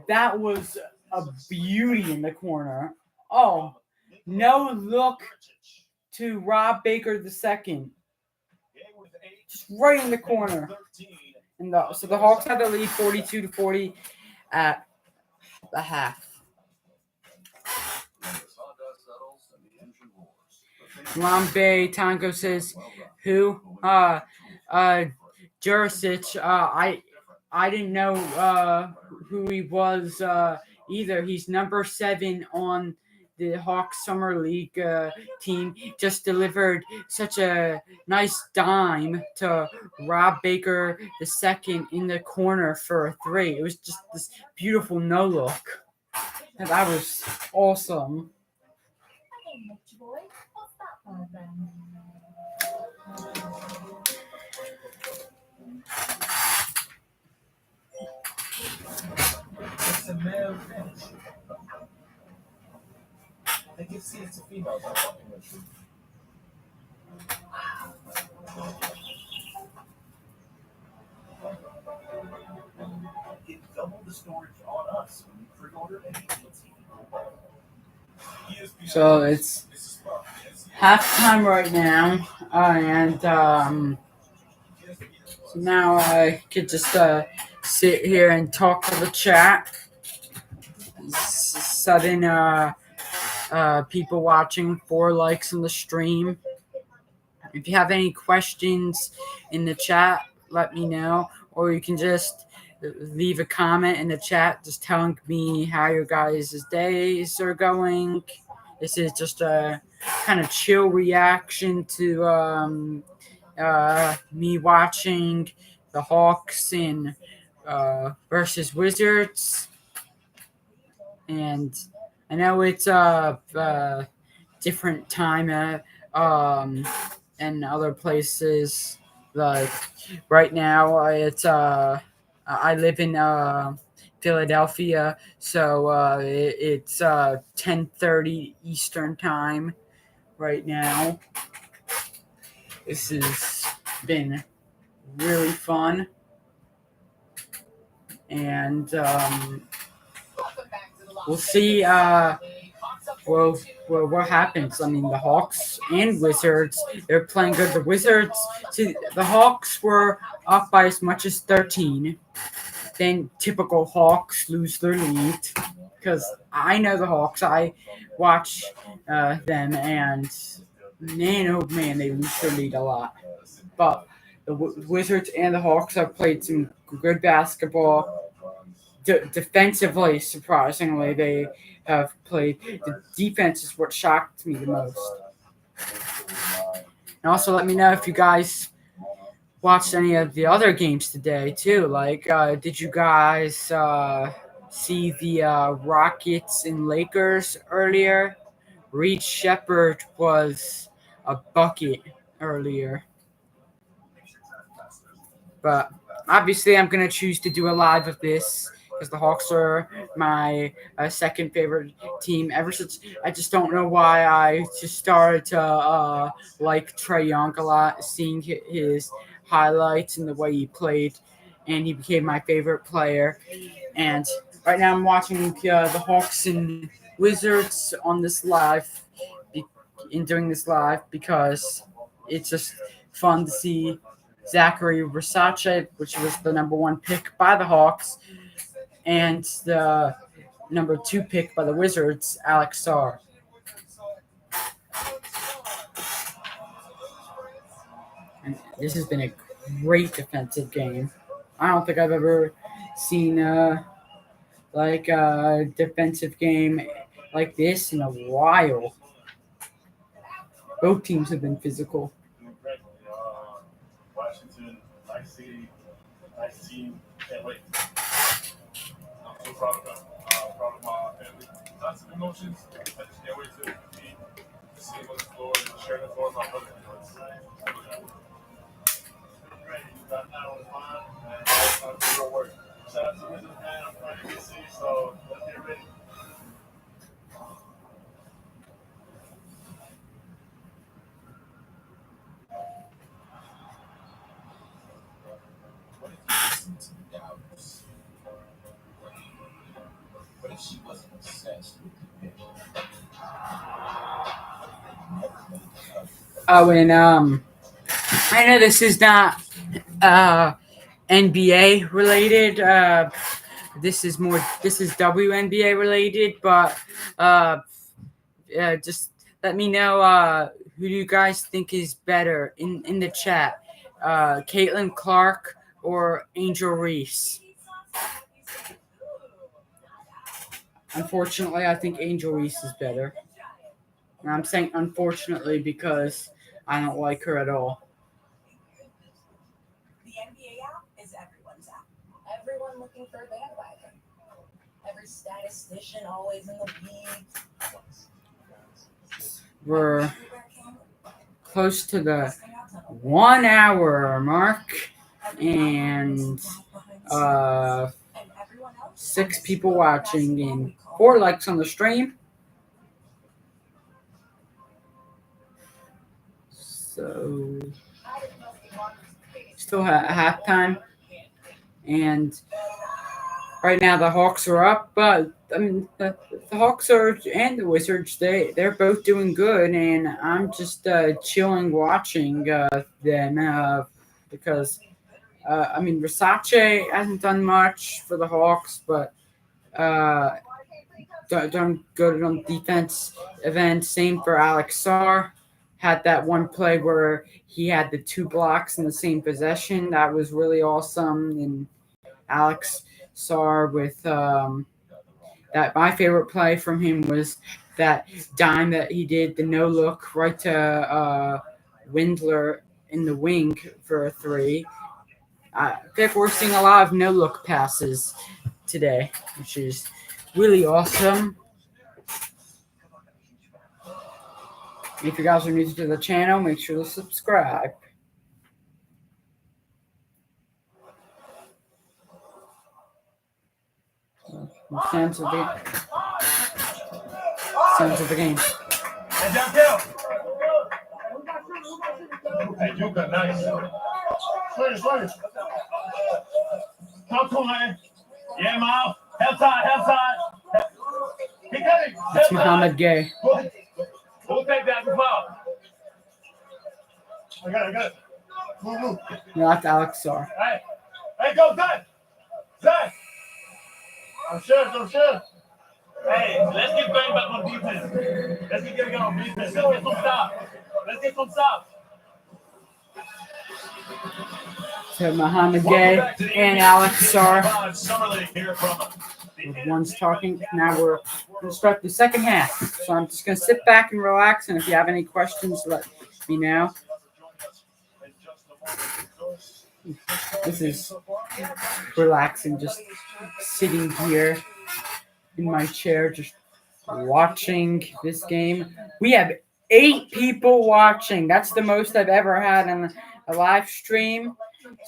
That was a beauty in the corner. Oh, no look to Rob Baker II. Just right in the corner. And so the Hawks had the lead 42-40 at the half. Lambe Tango says, who? Juricic. I didn't know who he was either. He's number 7 on the Hawks Summer League team. Just delivered such a nice dime to Rob Baker II in the corner for a 3. It was just this beautiful no look. And that was awesome. It's a male fish. I can see it's a female. I'm fucking with you. Get double the storage on us when you pre-order any So it's halftime right now, and so now I could just sit here and talk to the chat. 7 people watching, 4 likes on the stream. If you have any questions in the chat, let me know, or you can just leave a comment in the chat just telling me how your guys' days are going. This is just a kind of chill reaction to me watching the Hawks in versus Wizards. And I know it's a different time and other places. Like right now, it's I live in Philadelphia, so it's 10:30 Eastern time right now. This has been really fun, and we'll see what happens. I mean, the Hawks and Wizards, they're playing good. The Hawks were up by as much as 13. Then typical Hawks lose their lead, because I know the Hawks. I watch them, and man, oh man, they lose their lead a lot. But the Wizards and the Hawks have played some good basketball. Defensively, surprisingly, they have played. The defense is what shocked me the most. And also, let me know if you guys watched any of the other games today, too. Like, did you guys see the Rockets and Lakers earlier? Reed Shepherd was a bucket earlier. But obviously, I'm going to choose to do a live of this, because the Hawks are my second favorite team ever since. I just don't know why I just started to like Trae Young a lot, seeing his highlights and the way he played, and he became my favorite player. And right now I'm watching the Hawks and Wizards on this live, doing this live, because it's just fun to see Zachary Versace, which was the number 1 pick by the Hawks, and the number 2 pick by the Wizards, Alex Sarr. And this has been a great defensive game. I don't think I've ever seen a defensive game like this in a while. Both teams have been physical. Washington, nice city, nice team. Can't wait. I'm so proud of them. Proud of my family. Lots of emotions. I just can't wait to be see him on the floor and sharing the floor with my brother. Great. That was fine. And good work. Shout out to Wizards, man. I'm trying to get see, so let's get ready. What if you listened to the Doubters? What if she wasn't obsessed with the vision? Never made the cut. Oh, and I know this is not NBA related. This is WNBA related, but just let me know who do you guys think is better in the chat, Caitlin Clark or Angel Reese. Unfortunately, I think Angel Reese is better. And I'm saying unfortunately because I don't like her at all. The NBA app is everyone's app. Everyone looking for a bandwagon. Every statistician always in the lead. We're close to the 1 hour mark, and 6 people watching and 4 likes on the stream. So still halftime, and right now the Hawks are up, but I mean the Hawks are and the Wizards they're both doing good, and I'm just chilling watching them because I mean Versace hasn't done much for the Hawks, but done good on defense event. Same for Alex Sarr. Had that one play where he had the 2 blocks in the same possession. That was really awesome. And Alex Sarr with that. My favorite play from him was that dime that he did, the no look right to Windler in the wing for a 3. I think we're seeing a lot of no look passes today, which is really awesome. If you guys are new to the channel, make sure to subscribe. Sounds of the game. Hey, downhill. Hey, Yuka, nice. Swing. Talk to him, man. Yeah, Miles. Help side. He got it. That's Muhammad Gay. We'll take that as well. I got it. Move. No, that's Alex Sarr. Hey, go, Zach. I'm sure. Hey, let's get going back on defense. Let's get going on defense. Let's get some stops. So Muhammad Gay and Alex Sarr. One's talking. Now we're going to start the second half. So I'm just going to sit back and relax. And if you have any questions, let me know. This is relaxing, just sitting here in my chair, just watching this game. We have 8 people watching. That's the most I've ever had on a live stream.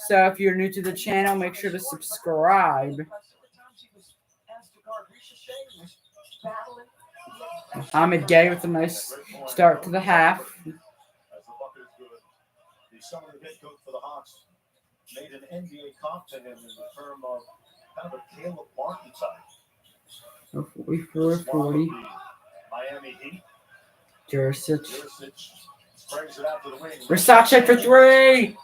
So if you're new to the channel, make sure to subscribe. Muhammad Gay with a nice start to the half. The summer head coach for the Hawks made an NBA comp to him in the term of kind of a Caleb Martin type. 44-40. Miami Heat. Jurisic. Sprays it out to the wing. Versace for 3.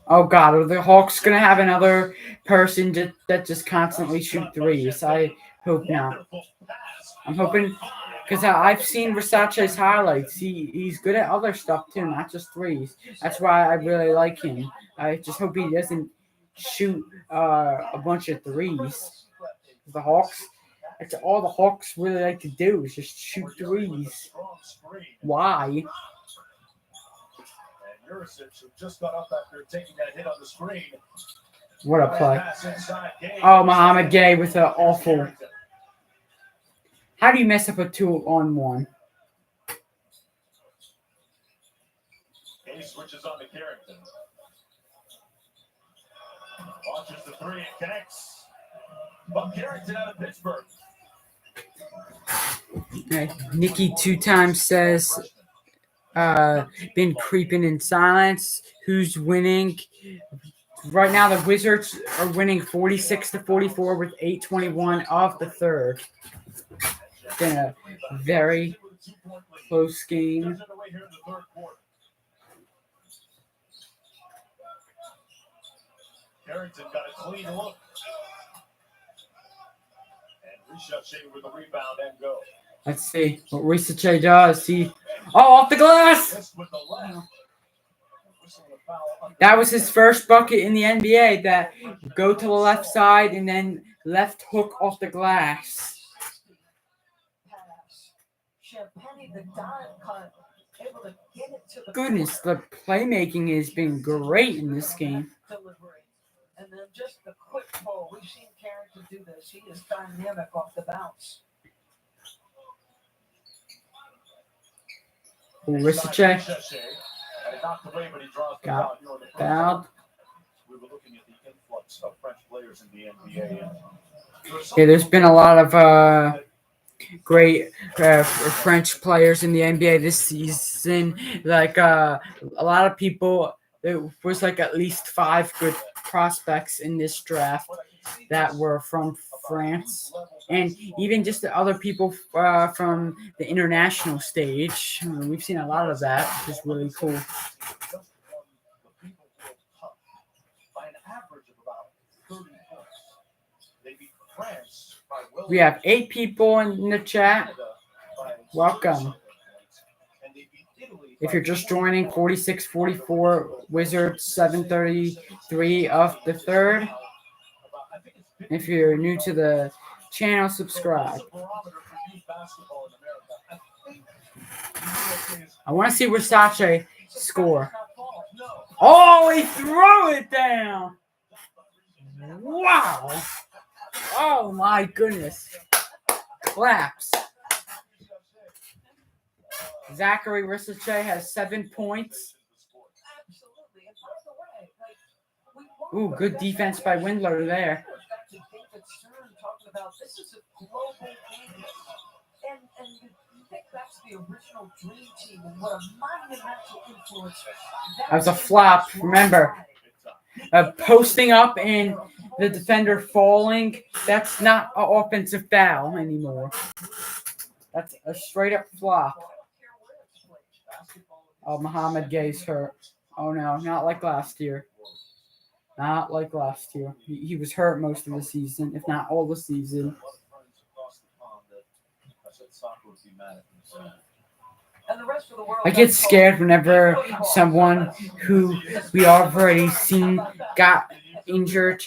Oh God, are the Hawks gonna have another person that just constantly shoot 3s? I hope not. I'm hoping, because I've seen Versace's highlights. He's good at other stuff too, not just 3s. That's why I really like him. I just hope he doesn't shoot a bunch of 3s. The Hawks, that's all the Hawks really like to do is just shoot 3s. Why? Jurisic, who just got up after taking that hit on the screen. What a play. Oh, Muhammad Gay with an awful. How do you mess up a 2-on-1? He switches on to Carrington. Launches the three and connects. Buck Carrington out of Pittsburgh. Okay. Nikki 2 times says, been creeping in silence. Who's winning? Right now, the Wizards are winning 46-44 with 8:21 of the third. It's been a very close game. Just underway here in the third quarter. Carrington got a clean look. And Richache with the rebound and go. Let's see what Risache does. Off the glass! Missed with the left. Whistling a foul under- That was his first bucket in the NBA. That go to the left side and then left hook off the glass. Pass. Champagne, the dime cut, able to get it to the Goodness, corner. the playmaking has been great in this game. Delivery. And then just the quick pull. We've seen Carrington do this. He is dynamic off the bounce. Risache Richache. And it knocked away, but he draws the got foul here on the first fouled. one. We were looking at the influx of French players in the NBA. And Yeah, there's been a lot of great French players in the NBA this season. Like a lot of people, there was like at least 5 good prospects in this draft that were from France, and even just the other people from the international stage. We've seen a lot of that, which is really cool. just won the People World Cup by an average of about 30 points. They beat France by well We have 8 people in the chat. Canada by Welcome. 30 points. And they beat Italy If by you're just joining, 46-44, Wizards 7:33 of the third. about, I think it's 50 If you're new to the channel, subscribe. That's a barometer for youth basketball in America. I think the I want to see Versace score. No. Oh, he threw it down. Wow. Oh, my goodness. Claps. Zachary Risache has 7 points. Absolutely. And by the way, like, we Ooh, good defense by Windler there. Back to David Stern talking about this is a global game. And you think that's the original dream team and what a monumental influence That was a flop. Remember, posting up and the defender falling, that's not an offensive foul anymore. That's a straight up flop. Oh, Muhammad Gay's hurt. Oh no, not like last year. Not like last year. He was hurt most of the season, if not all the season. And the rest of the world I get scared whenever someone who we already seen got injured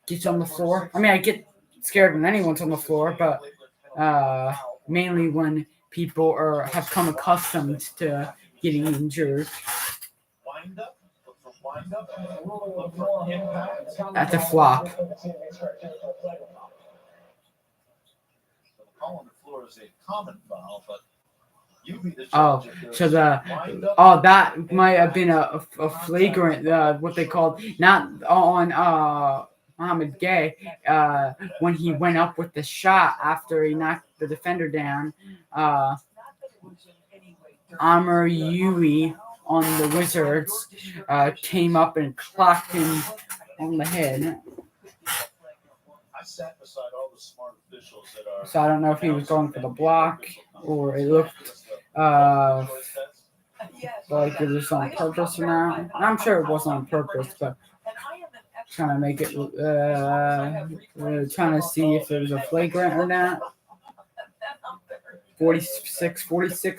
gets on the floor. I mean, I get scared when anyone's on the floor, but mainly when people have come accustomed to getting injured. That's a flop. Calling the floor is a common foul, but you be the Oh, judge if there's so wind up. that might have been a flagrant, what they called, not on Muhammad Gay, when he went up with the shot after he knocked the defender down. Amr Yui on the Wizards came up and clocked him on the head. I sat beside all the smart officials that are. So I don't know if he was going for the block or it looked like it was on purpose or not. I'm sure it wasn't on purpose, but trying to make it trying to see if it was a flagrant or not. 46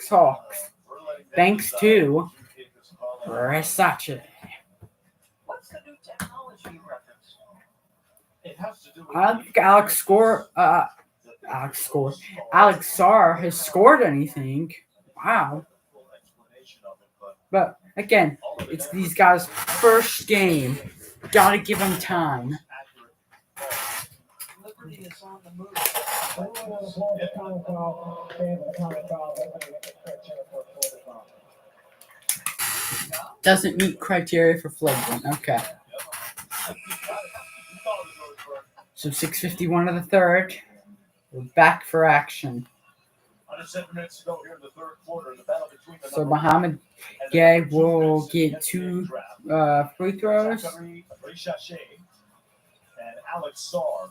Hawks. Thanks to Versace. What's the new technology reference? It has to do with I don't think Alex Sarr has scored anything. Wow. But again, it's these guys' first game. Gotta give them time. Liberty is on the move. Doesn't meet criteria for flagrant. Okay. So 6:51 of the third. We're back for action. Under 7 minutes to go here in the third quarter. The battle between the So number Mohamed and the Gay number 2 will picks in the get NBA 2 draft. free throws. Zachary Reshachet and Alex Sarr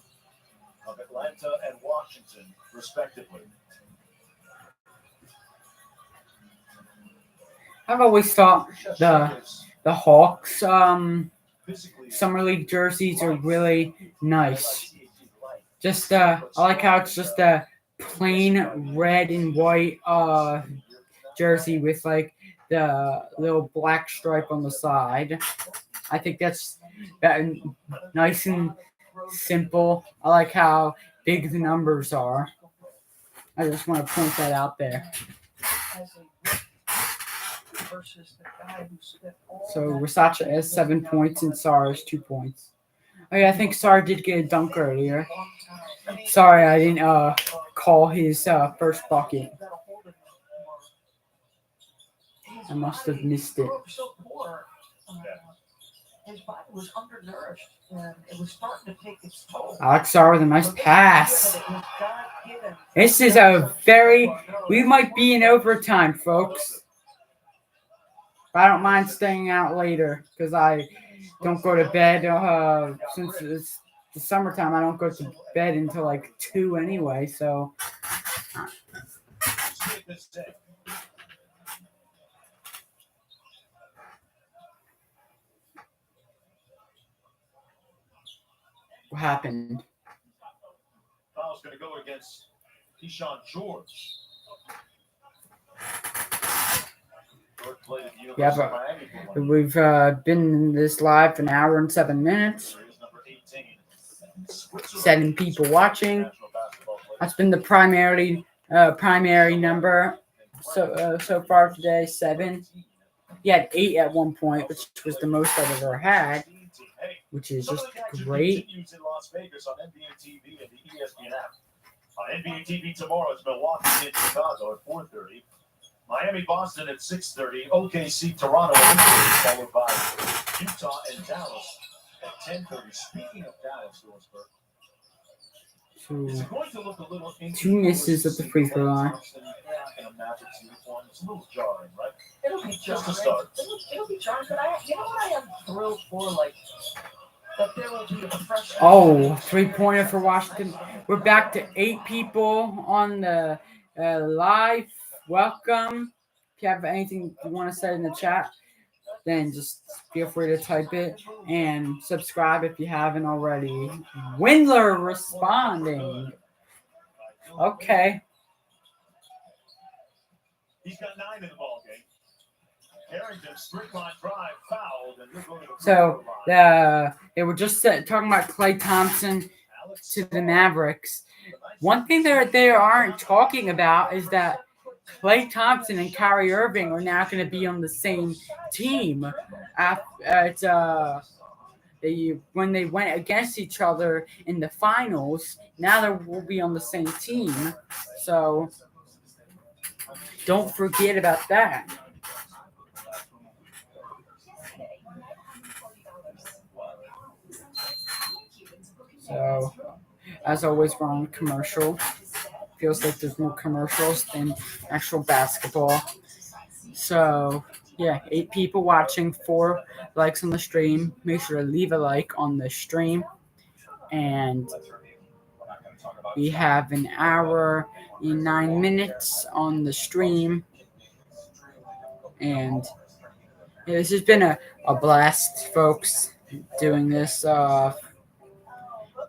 of Atlanta and Washington, respectively. I've always thought the Hawks Physically, summer league jerseys are really nice. Just I like how it's just a plain red and white jersey with like the little black stripe on the side. I think that's nice and simple. I like how big the numbers are. I just want to point that out there. So Versace has 7 points and Sarr has 2 points. Oh yeah, I think Sarr did get a dunk earlier. Sorry, I didn't call his first bucket. I must have missed it. So poor. His body was undernourished, and it was starting to take its toll. Alex Sarr with a nice pass. This is we might be in overtime, folks. But I don't mind staying out later because I don't go to bed. Since it's the summertime, I don't go to bed until like 2 anyway. So what happened? Foul's going to go against Keyshawn George. Yeah, but we've been in this live an hour and 7 minutes. 7 people watching. That's been the primary number so far today. 7. He had 8 at one point, which was the most I've ever had, which is just great. In Las Vegas on NBA TV and the ESPN app. On NBA TV tomorrow, it's Milwaukee in Chicago at 4:30. Miami, Boston at 6:30. OKC, Toronto at 8:30, followed by Utah and Dallas at 10:30. Speaking of Dallas, is it going to look a little 2 misses at the free throw line. In a Mavericks uniform? It's a little jarring, right? It'll be jarring. Just to start. It'll be jarring, but you know what I am thrilled for? Like, that there will be a fresh. Oh, 3-pointer for Washington. We're back to 8 people on the live. Welcome. If you have anything you want to say in the chat, then just feel free to type it and subscribe if you haven't already. Windler responding. Okay. He's got 9 in the ball game. Harrington, straight line drive, fouled, and they're going to the So they were just talking about Klay Thompson to the Mavericks. One thing they aren't talking about is that Klay Thompson and Kyrie Irving are now going to be on the same team. When they went against each other in the finals, now they will be on the same team. So don't forget about that. So, as always, we're on commercial. Feels like there's more commercials than actual basketball. So, yeah, 8 people watching, 4 likes on the stream. Make sure to leave a like on the stream. And we have an hour and 9 minutes on the stream. And yeah, this has been a blast, folks, doing this.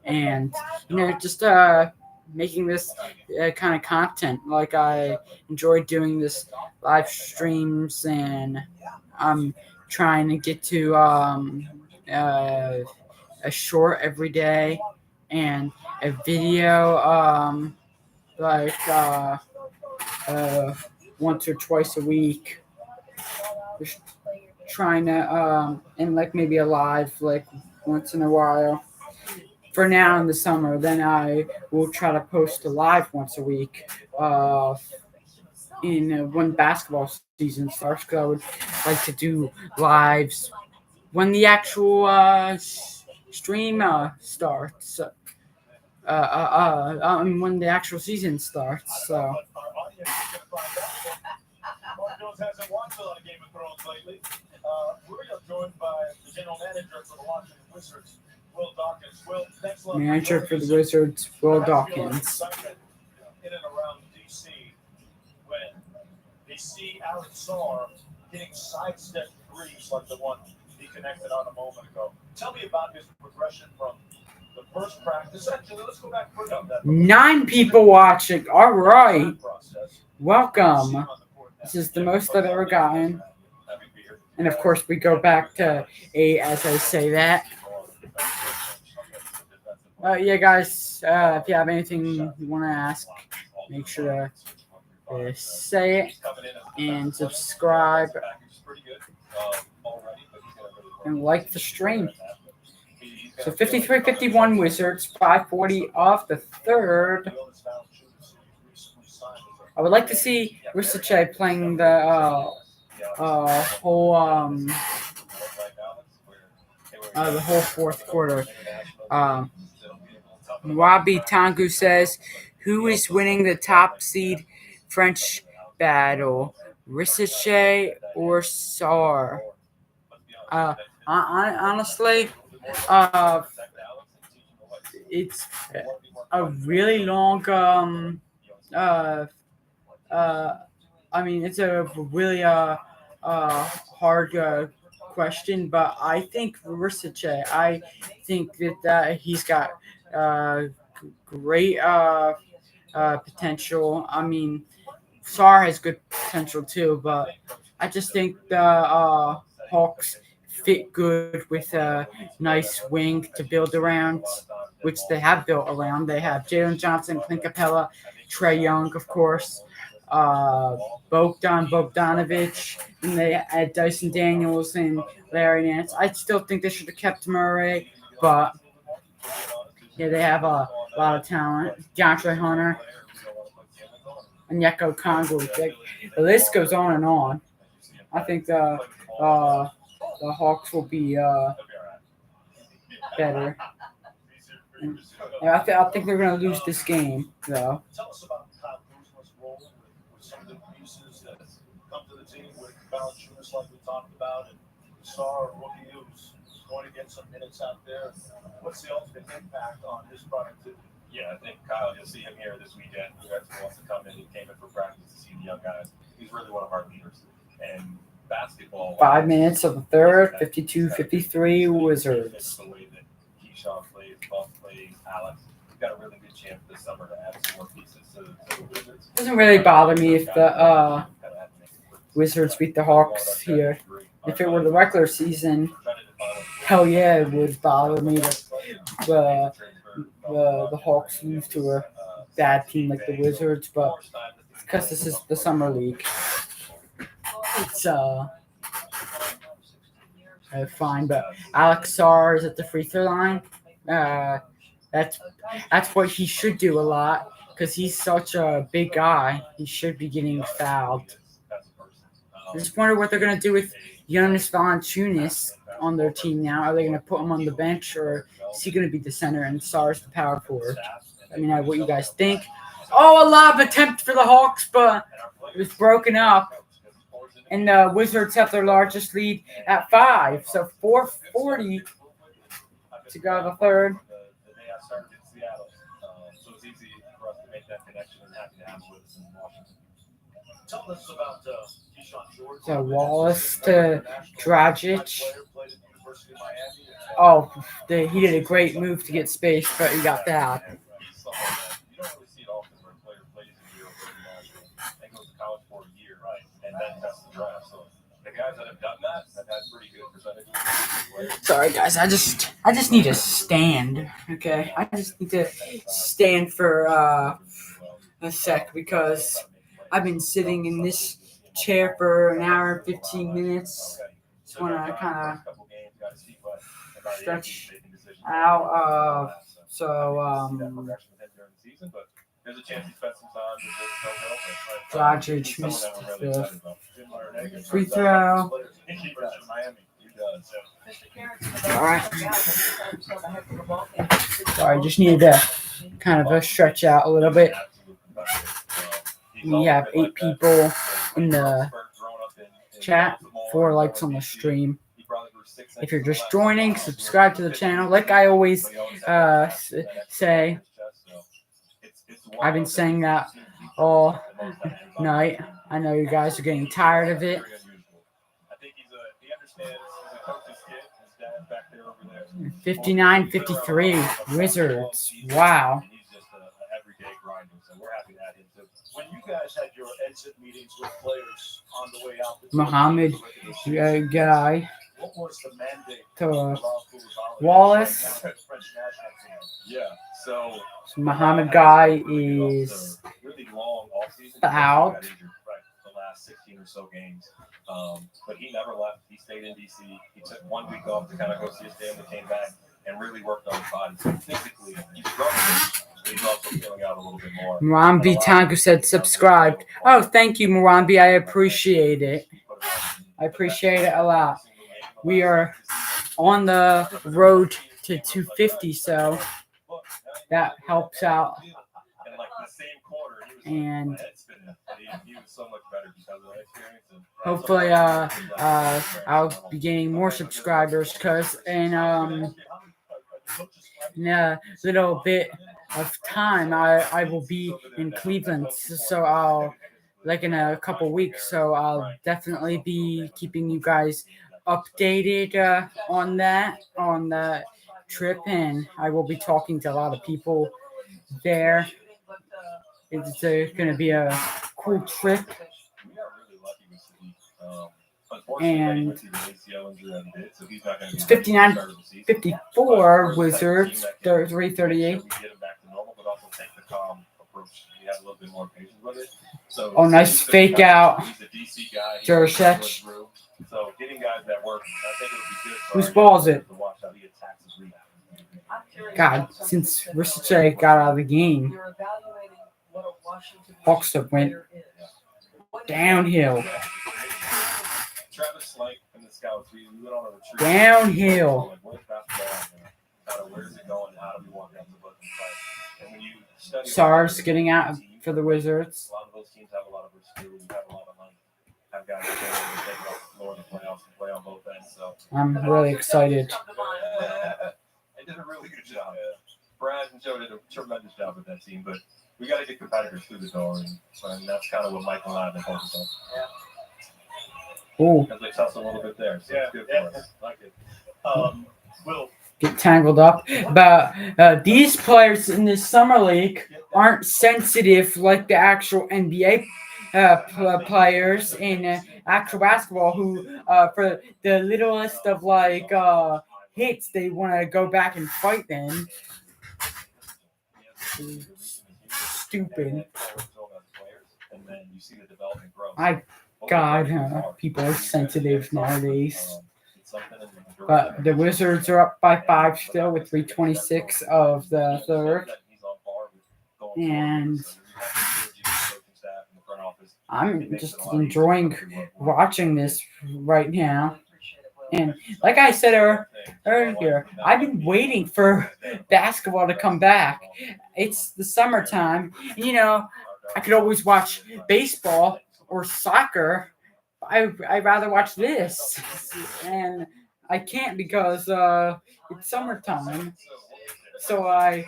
And, just making this kind of content. Like, I enjoy doing this live streams, and I'm trying to get to a short every day and a video once or twice a week. Just trying to and like maybe a live like once in a while. for now in the summer. Then I will try to post a live once a week. In when basketball season starts, because I would like to do lives when the actual stream starts. When the actual season starts. So. Our audience is going to find out. Mark Jones hasn't watched a lot of Game of Thrones lately. We're joined by the general manager for the Washington Wizards, Will Dawkins. Will, thanks a lot. Manager for the Wizards, Will Dawkins. In and around DC, when they see Alex Sarr getting sidestep threes like the one he connected on a moment ago. Tell me about his progression from the first practice. Actually, let's go back further on that. 9 people watching. All right. Process. Welcome. This is the most I've ever gotten. And of course, we go back to 8 as I say that. Yeah, guys, if you have anything you want to ask, make sure to say it and subscribe and like the stream. So 53-51 Wizards, 5:40 off the third. I would like to see Risache playing the whole fourth quarter. Wabi Tangu says, "Who is winning the top seed French battle, Risache or Sarr?" Honestly, it's a really long. It's a really hard question, but I think Risache. I think that he's got great potential. I mean, Sarr has good potential too, but I just think the Hawks fit good with a nice wing to build around, which they have built around. They have Jalen Johnson, Clint Capella, Trae Young, of course, Bogdanovich, and they had Dyson Daniels and Larry Nance. I still think they should have kept Murray, but yeah, they have a lot of talent. DeAndre Hunter, and Yeko Congo. The list goes on and on. I think the Hawks will be better. I think they're going to lose this game, though. Tell us about Kyle Kuzma's role with some of the pieces that come to the team with Valanciunas, like we talked about, and Sarr, rookie who's going to get some minutes out there. What's the ultimate impact on his productivity? Yeah, I think Kyle, you'll see him here this weekend. Whoever wants to come in, he came in for practice to see the young guys. He's really one of our leaders. And basketball. 5 minutes of the third, 52-53 Wizards. The way that Keyshawn plays, Buff plays, Alex. We've got a really good chance this summer to add some more pieces to the Wizards. Doesn't really bother me if the Wizards beat the Hawks here. If it were the regular season, hell yeah, it would bother me that the Hawks lose to a bad team like the Wizards, but because this is the summer league, it's fine. But Alex Sarr is at the free throw line. That's what he should do a lot because he's such a big guy. He should be getting fouled. I just wonder what they're gonna do with Jonas Valanciunas on their team now. Are they going to put him on the bench, or is he going to be the center and Sarr's the power forward? Let me know what you guys think. Oh, a lob attempt for the Hawks, but it was broken up. And the Wizards have their largest lead at 5. So 4:40 to go to the third. So it's easy for us to make that connection and happy to have with us in Washington. Tell us about So Wallace to Dragic. Oh, he did a great move to get space, but he got that. You don't really see it often where a player plays a year and goes to college for a year, and then tests the draft. So the guys that have done that have had pretty good percentages. Sorry, guys. I just need to stand. Okay, I just need to stand for a sec because I've been sitting in this chair for an hour and 15 minutes. Just want to kind of stretch out So that progression with him during the season, but there's a chance he spent some time with this Doncic He's someone that we're really missed excited about. Jim Larinaga free turns out throw. he does. Miami. He does. Mr. Carrington, All right. guy, but he's got himself a heck of a ball game. Sorry, just needed to kind of stretch out a little bit. We have 8 people in the chat, 4 likes on the stream. If you're just joining, subscribe to the channel. Like I always say, I've been saying that all night. I know you guys are getting tired of it. I think he understands. He's a coach's kid. His dad back there over there. 59-53 Wizards. Wow. He's just an everyday grinder, so we're happy to have him too. When you guys had your exit meetings with players on the way out, Muhammad guy what was the mandate? to Wallace. Yeah. So Muhammad guy is really long offseason. out. Right, the last 16 or so games. But he never left. He stayed in DC. He took 1 week off to kind of go see his family, came back and really worked on his body. So physically, he's struggling, but he's also feeling out a little bit more. Murambi Tanku said subscribed. Oh, thank you, Murambi. I appreciate it. I appreciate it a lot. We are on the road to 250, so that helps out. And like the same quarter, he was And like, he was so much better because of that experience. And hopefully, I'll be gaining more subscribers because in a little bit of time, I will be in Cleveland. So I'll in a couple weeks. So I'll definitely be keeping you guys updated on the trip, and I will be talking to a lot of people there. It's going to be a cool trip. And it's 59-54 Wizards, 338. Oh, nice fake out. Jurasek. So getting guys that work, I think it would be good. Whose ball is it? To watch how he attacks his rebound. God, since Risiche got out of the game, You're evaluating what a Washington Hawks have went player is. downhill. Travis Slank and the scouts, we went on a retreat. Downhill. Like, where's basketball? Kind of where's it going? How do we want them to look and play? And when you study SARS getting out for the Wizards. a lot of those teams have a lot of versatility, have a lot of money, have guys that can take it off the floor in the playoffs and play on both ends. So I'm really excited. they did a really good job. Brad and Joe did a tremendous job with that team, but we got to get competitors through the door, and that's kind of what Mike and I have been focused on. Ooh, Because they tussle a little bit there, so it's good for us. Like it. Will get tangled up. But these players in the summer league aren't sensitive like the actual NBA players in actual basketball who, for the littlest of hits, they want to go back and fight them. Stupid. God, people are sensitive nowadays. But the Wizards are up by 5 still with 3:26 of the third. And I'm just enjoying watching this right now. And like I said earlier, I've been waiting for basketball to come back. It's the summertime. You know, I could always watch baseball or soccer. I'd rather watch this. And I can't because it's summertime. So I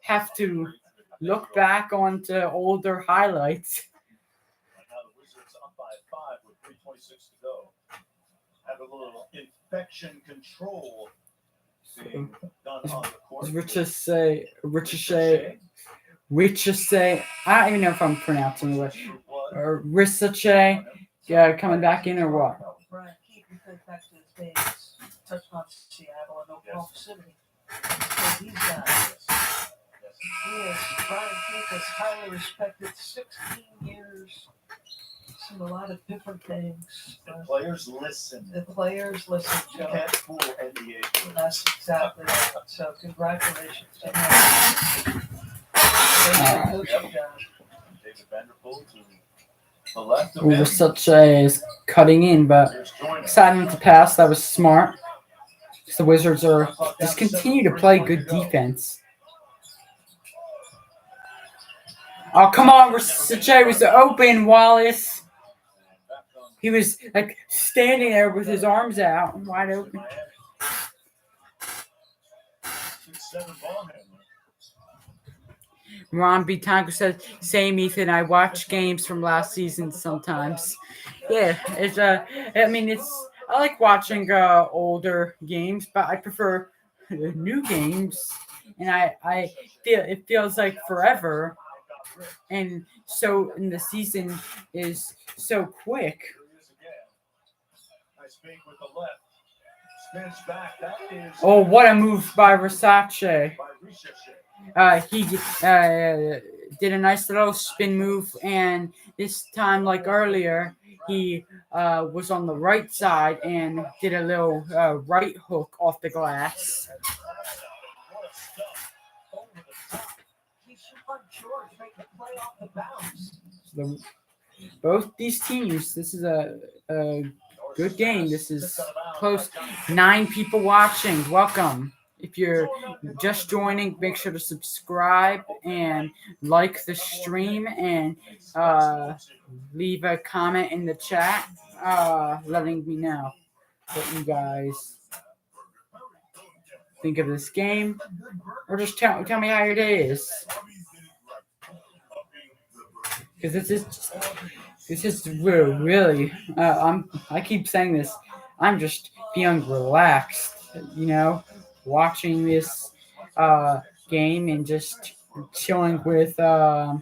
have to look back onto older highlights. now the Wizards up by 5 with 3:26 to go. Have a little infection control being done on the court. Ricochet. I don't even know if I'm pronouncing it right. Or Ricochet coming back in or what? Brian Keith, we think back to his days, touchdown to Seattle and Oklahoma City. So these guys, Brian Keith is highly respected, 16 years. Some a lot of different things. The players listen. The players listen, You Joe. can't fool NBA players. That's exactly right. So congratulations to him. Good job. David Vanderpool to the left of We him. were such a cutting in, but Here's Joyner. deciding to pass. That was smart. 'Cause the Wizards are just continue to play good defense. Oh, come on. Versace was open, Wallace. He was like standing there with his arms out, wide open. 6'7" ball handler. Ron B. Tonko said, "Same, Ethan. I watch games from last season sometimes." Yeah, it's I mean, I like watching older games, but I prefer new games, and I feel it feels like forever, and the season is so quick. Here he is again. Nice fake with the left. Spins back. That is Oh, what a move by Versace! by Ricochet. He did a nice little spin move, and this time, like earlier, he was on the right side and did a little right hook off the glass. What a stuff. Over the top. Keyshawn George make the play off the bounce. Both these teams, this is a good game. This is close. 9 people watching. Welcome. If you're just joining, make sure to subscribe and like the stream and leave a comment in the chat letting me know what you guys think of this game, or just tell me how your day is, because this is really I keep saying this, I'm just feeling relaxed, watching this game and just chilling with all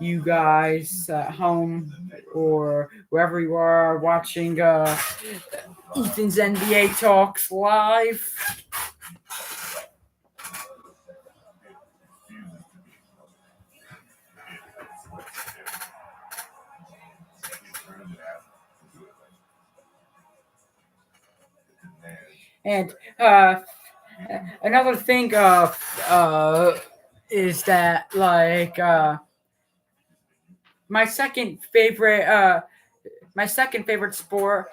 you guys at home or wherever you are watching Ethan's NBA Talks live. And another thing is that, like, my second favorite sport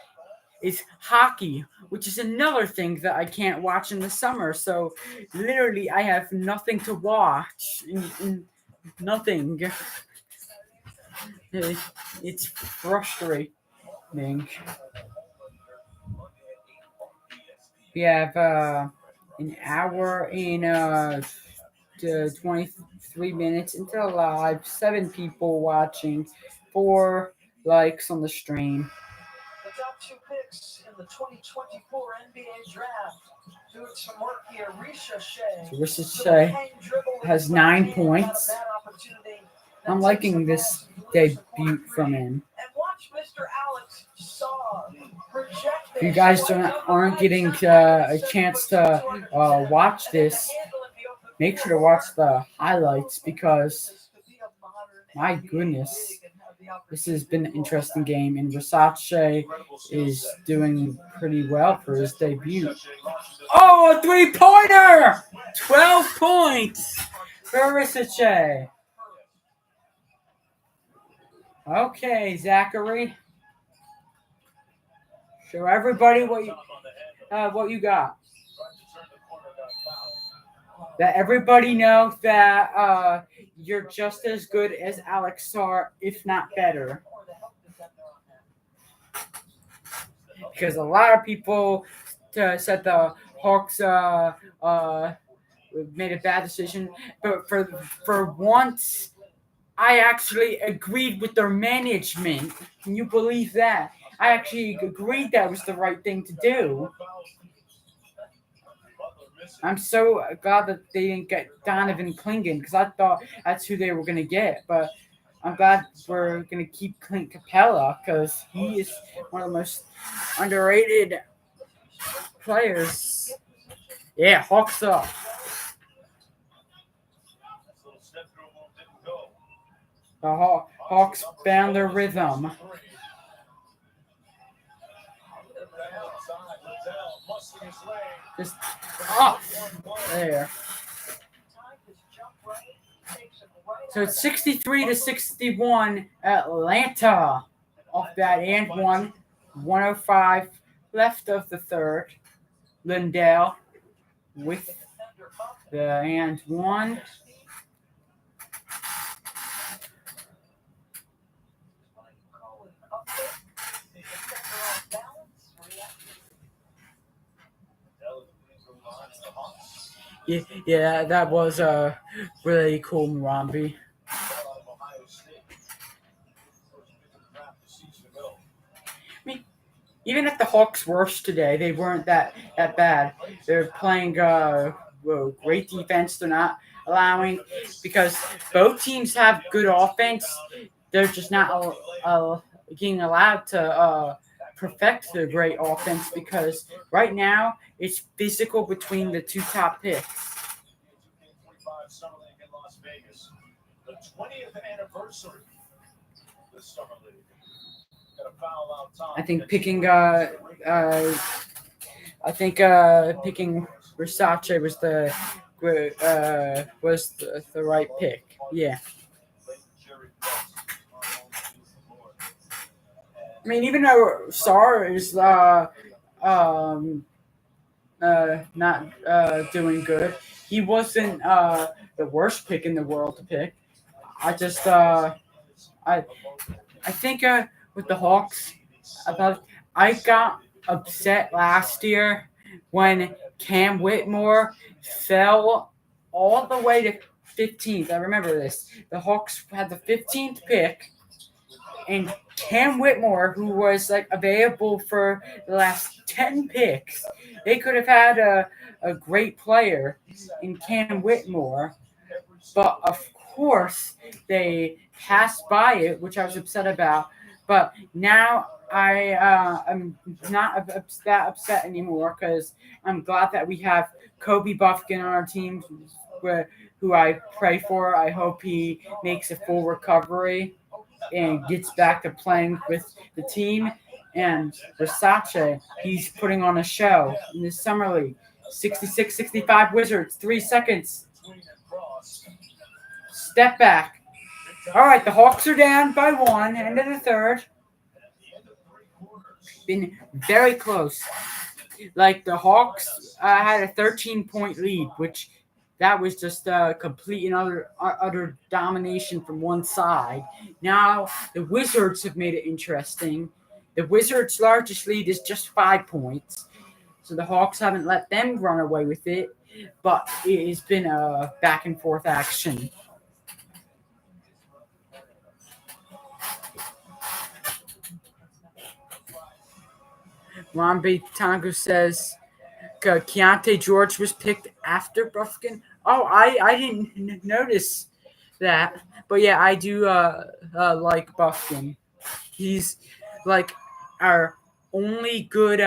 is hockey, which is another thing that I can't watch in the summer. So literally, I have nothing to watch. Nothing. It's frustrating. We have an hour and 23 minutes into the live, 7 people watching, 4 likes on the stream. The top 2 picks in the 2024 NBA draft. Doing some work here, Ricochet. So Ricochet has 9 points. I'm liking this debut from him. And watch Mr. Alex Saw project If you guys aren't getting a chance to watch this, make sure to watch the highlights, because my goodness, this has been an interesting game, and Versace is doing pretty well for his debut. Oh, a 3-pointer! 12 points for Versace. Okay, Zachary. Show everybody what you got. That everybody know that you're just as good as Alex Sarr, if not better. Because a lot of people said the Hawks made a bad decision, but for once, I actually agreed with their management. Can you believe that? I actually agreed that was the right thing to do. I'm so glad that they didn't get Donovan Clingan, because I thought that's who they were going to get. But I'm glad we're going to keep Clint Capella, because he is one of the most underrated players. Yeah, Hawks up. The Hawks found their rhythm. Just there. So it's 63-61 Atlanta off that and one. 105 left of the third. Lindell with the and one. Yeah, that was really cool, Murambi. Even if the Hawks were worse today, they weren't that bad. They're playing great defense. They're not allowing, because both teams have good offense. They're just not being allowed to perfect their great offense, because right now it's physical between the two top picks. The 20th anniversary of the Summer League. I think picking Versace was the right pick. Yeah. I mean, even though Sarr is not doing good, he wasn't the worst pick in the world to pick. I just I think with the Hawks, I got upset last year when Cam Whitmore fell all the way to 15th. I remember this. The Hawks had the 15th pick, and Cam Whitmore, who was like available for the last 10 picks, they could have had a great player in Cam Whitmore, but of course they passed by it, which I was upset about. But now I'm not that upset anymore, because I'm glad that we have Kobe Buffkin on our team, who I pray for. I hope he makes a full recovery and gets back to playing with the team. And Versace, he's putting on a show in the Summer League. 66-65 Wizards, 3 seconds. Step back. All right, the Hawks are down by 1, end of the third. Been very close. Like, the Hawks had a 13-point lead, which that was just complete and utter domination from one side. Now the Wizards have made it interesting. The Wizards' largest lead is just 5 points, so the Hawks haven't let them run away with it, but it has been a back and forth action. Rambi Tangu says Keontae George was picked after Buffkin. Oh, I didn't notice that. But yeah, I do like Buffkin. He's like our only good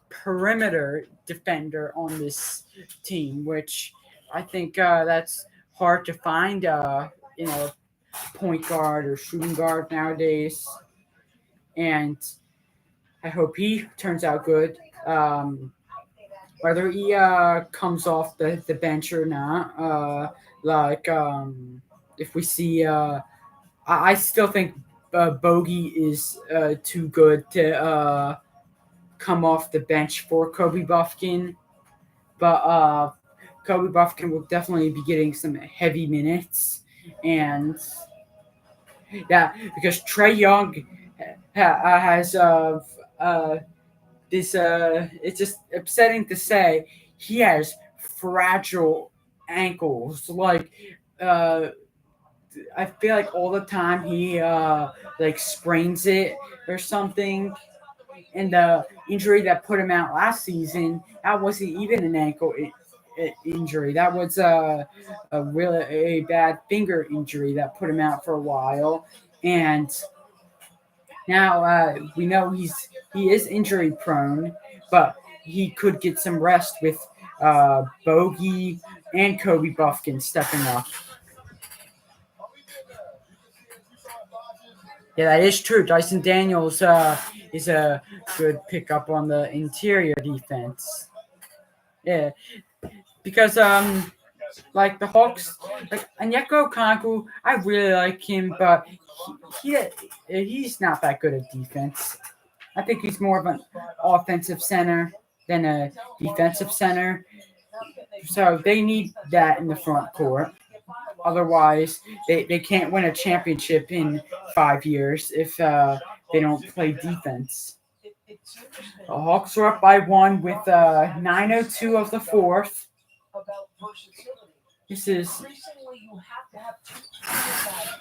perimeter defender on this team, which I think that's hard to find point guard or shooting guard nowadays. And I hope he turns out good. Whether he comes off the bench or not. If we see, I still think Bogey is too good to come off the bench for Kobe Buffkin. But Kobe Buffkin will definitely be getting some heavy minutes. And yeah, because Trae Young has this it's just upsetting to say, he has fragile ankles. Like I feel like all the time he sprains it or something. And the injury that put him out last season, that wasn't even an ankle injury. That was a really bad finger injury that put him out for a while. And now we know he is injury prone, but he could get some rest with Bogey and Kobe Buffkin stepping up. Yeah, that is true. Dyson Daniels is a good pickup on the interior defense. Yeah, because like the Hawks, like Onyeka Okongwu, I really like him, but he's not that good at defense. I think he's more of an offensive center than a defensive center. So they need that in the front court. Otherwise, they can't win a championship in 5 years if they don't play defense. The Hawks are up by 1 with 9:02 of the fourth. This is,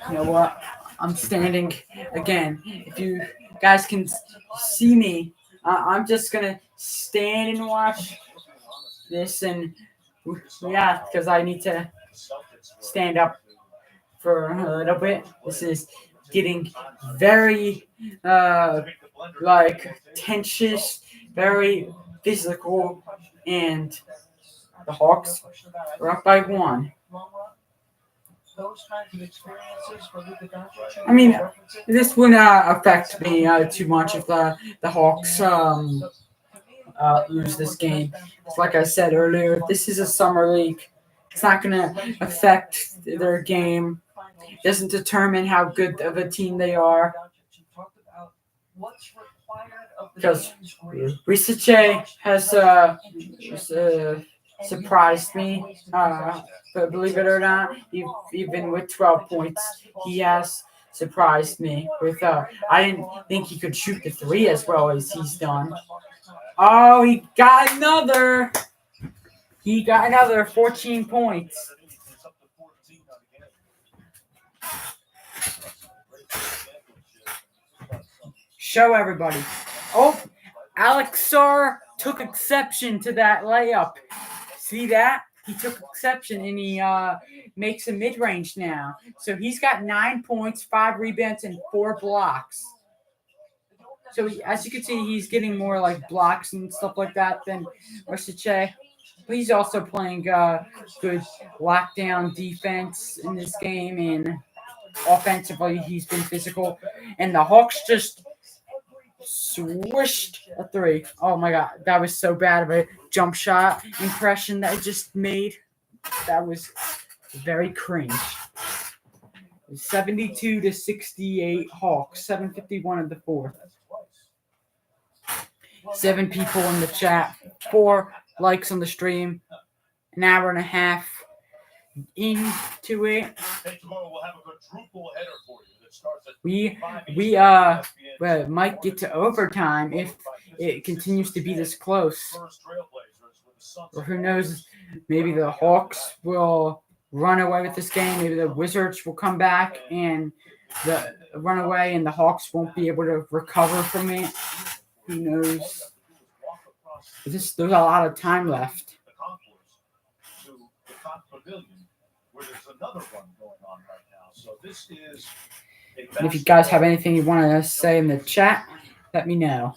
you know what? I'm standing again. If you guys can see me, I'm just gonna stand and watch this, and yeah, because I need to stand up for a little bit. This is getting very like tensious, very physical, and the Hawks are up by 1. I mean, this would not affect me too much if the Hawks lose this game. It's like I said earlier, this is a summer league. It's not going to affect their game. It doesn't determine how good of a team they are. Because Risache has surprised me. But believe it or not, even with 12 points, he has surprised me. With I didn't think he could shoot the 3 as well as he's done. Oh, he got another. He got another 14 points. Show everybody. Oh, Alexar took exception to that layup. See that? He took exception and he makes a mid-range now. So he's got 9 points, 5 rebounds, and 4 blocks. So as you can see, he's getting more like blocks and stuff like that than Risache. But he's also playing good lockdown defense in this game, and offensively he's been physical. And the Hawks just swished a 3. Oh my God, that was so bad of a jump shot impression that I just made. That was very cringe. 72-68 Hawks, 7:51 of the fourth. 7 people in the chat, 4 likes on the stream, an hour and a half into it. We might get to overtime if it continues to be this close. Or who knows, maybe the Hawks will run away with this game. Maybe the Wizards will come back and run away, and the Hawks won't be able to recover from it. Who knows? There's a lot of time left. And if you guys have anything you want to say in the chat, let me know.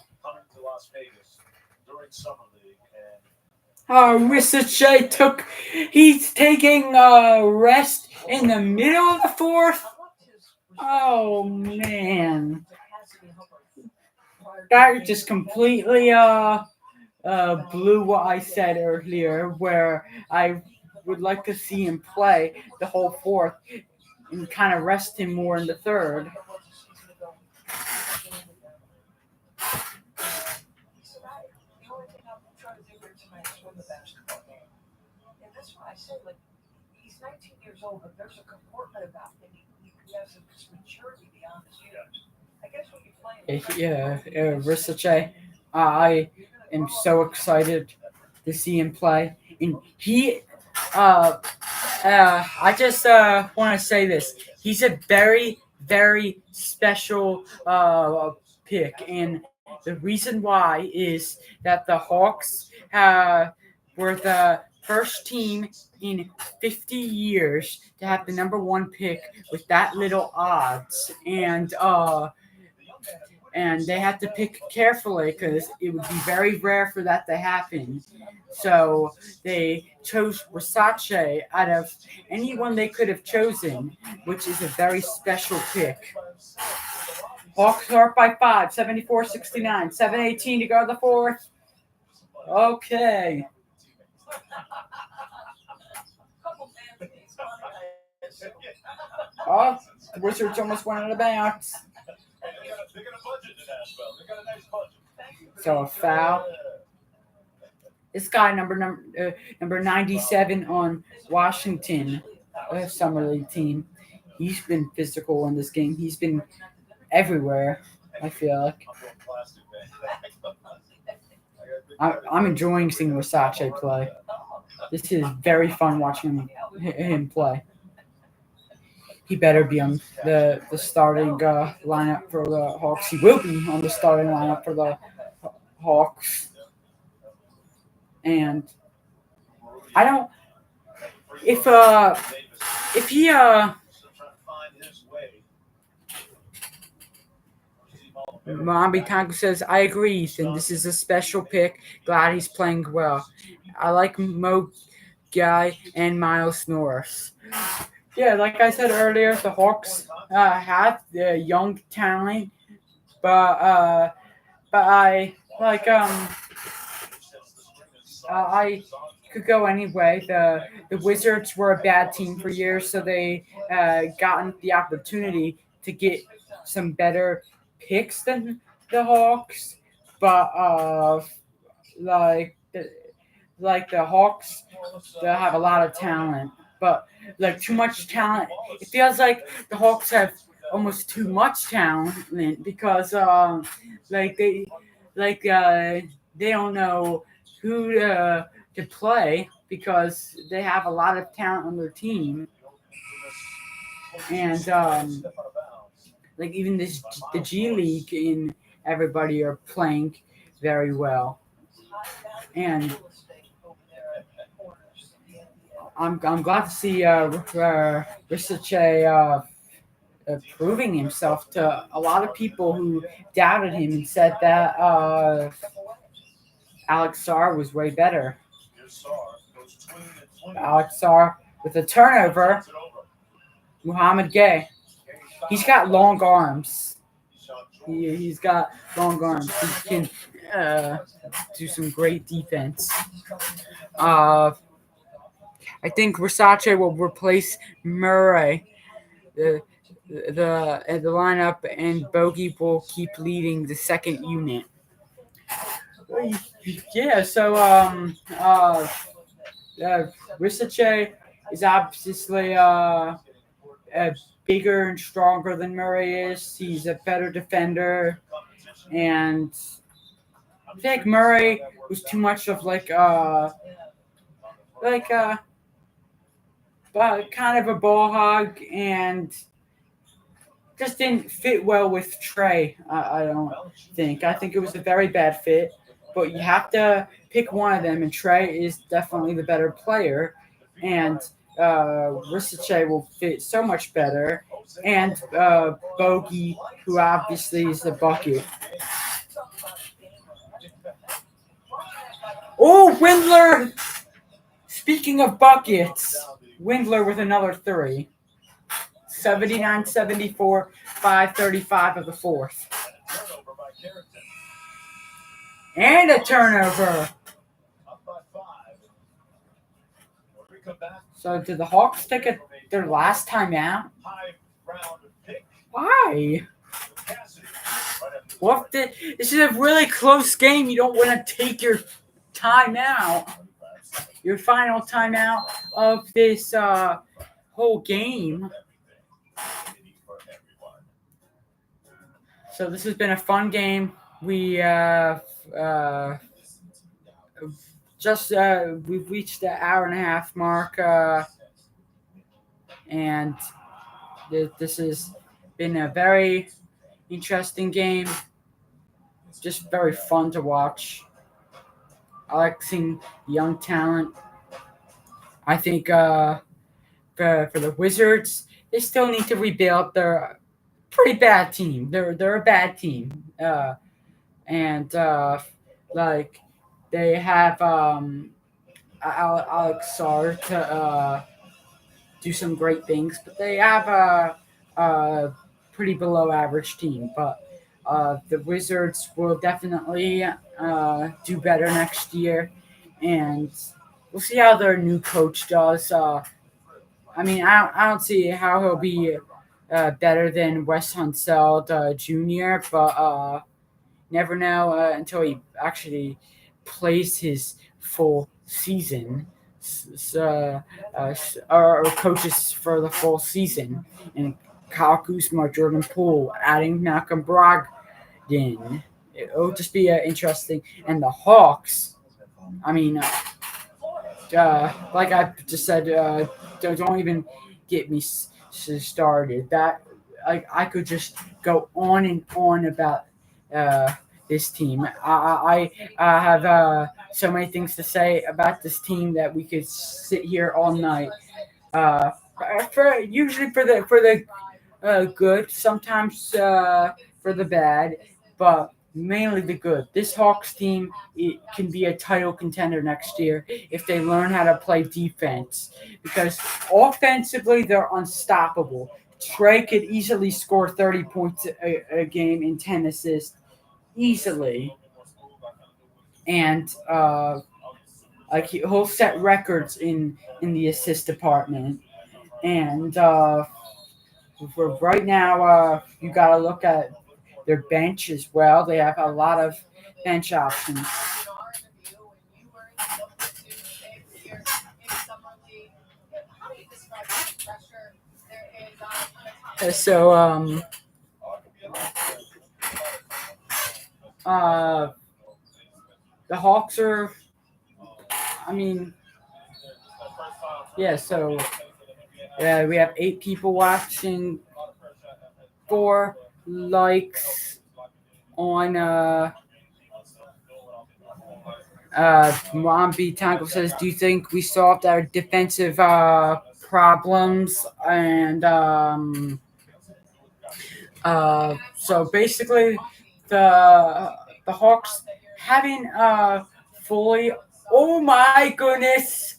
Risache he's taking a rest in the middle of the fourth. Oh man. That just completely blew what I said earlier, where I would like to see him play the whole fourth and kind of rest him more in the third. He's 19 years old, but there's a comportment about him. He has this maturity beyond his years. I guess when you play Risache, I am so excited to see him play. And I just want to say this. He's a very, very special pick. And the reason why is that the Hawks were the first team in 50 years to have the number 1 pick with that little odds. And they had to pick carefully because it would be very rare for that to happen. So they chose Risache out of anyone they could have chosen, which is a very special pick. Hawks are up by 5, 74-69. 7:18 to go to the fourth. Okay. Couple Anthony's funny. Oh, the Wizards almost went out of bounds. They're gonna budget in Nashville. They got a nice budget. So a foul. This guy, number 97 on Washington Summer League team, he's been physical in this game. He's been everywhere, I feel like. I'm doing plastic bag. I'm enjoying seeing Versace play. This is very fun watching him play. He better be on the starting lineup for the Hawks. He will be on the starting lineup for the Hawks. And I don't if he Mambi Tango says, I agree, Ethan. This is a special pick. Glad he's playing well. I like Mo Guy and Miles Norris. Yeah, like I said earlier, the Hawks have the young talent, but I like I could go anyway. The Wizards were a bad team for years, so they gotten the opportunity to get some better picks than the Hawks, but like the Hawks, they have a lot of talent, but like too much talent. It feels like the Hawks have almost too much talent because they don't know who to play because they have a lot of talent on their team, and like even the G League and everybody are playing very well, and I'm glad to see Versace proving himself to a lot of people who doubted him and said that Alex Sarr was way better. Alex Sarr with a turnover. Muhammad Gay. He's got long arms. He's got long arms. He can do some great defense. I think Versace will replace Murray, the lineup, and Bogey will keep leading the second unit. Yeah, so Versace is obviously bigger and stronger than Murray is. He's a better defender, and I think Murray was too much of kind of a ball hog and just didn't fit well with Trey. I don't think. I think it was a very bad fit, but you have to pick one of them, and Trey is definitely the better player, and Versace will fit so much better, and Bogey, who obviously is the bucket. Oh, Windler! Speaking of buckets, Windler with another three. 79-74, 5:35 of the fourth. And a turnover. So did the Hawks take their last time out? Why? What this is a really close game. You don't want to take your timeout, your final timeout of this whole game. So this has been a fun game. We we've reached the hour and a half mark, and this has been a very interesting game. Just very fun to watch. I like seeing young talent. I think for the Wizards, they still need to rebuild. They're a pretty bad team. They're a bad team, and they have Alex Sarr to do some great things, but they have pretty below average team, but the Wizards will definitely do better next year, and we'll see how their new coach does. I don't see how he'll be better than Wes Unseld Jr., but never know until he actually plays his full season. Or coaches for the full season. And Kyle Kuzma, Jordan Poole, adding Malcolm Brogdon. It'll just be interesting. And the Hawks, like I just said, don't even get me started. That I could just go on and on about this team. I have so many things to say about this team that we could sit here all night. Usually for the good, sometimes for the bad, but mainly the good. This Hawks team, it can be a title contender next year if they learn how to play defense, because offensively they're unstoppable. Trey could easily score 30 points a game and 10 assists easily, and he'll set records in the assist department. And for right now, you got to look at their bench as well. They have a lot of bench options. So the Hawks are, so we have 8 people watching, 4 likes on Romby Tango says, do you think we solved our defensive problems? And so basically the Hawks haven't fully, oh my goodness,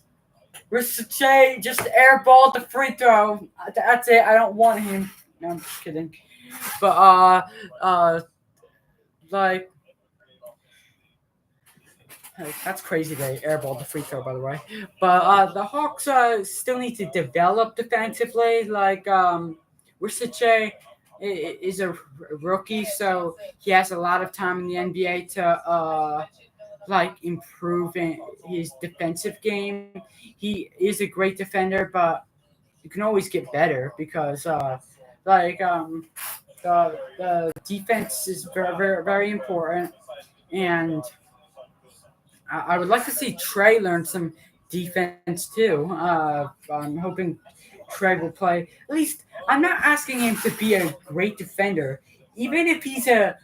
Rische just airballed the free throw. That's it. I don't want him. No, I'm just kidding. But that's crazy they airballed the free throw, by the way. But the Hawks still need to develop defensively. Rische is a rookie, so he has a lot of time in the NBA to improve in his defensive game. He is a great defender, but you can always get better because the defense is very, very, very important. And I would like to see Trey learn some defense too. I'm hoping Trey will play. At least I'm not asking him to be a great defender. Even if he's a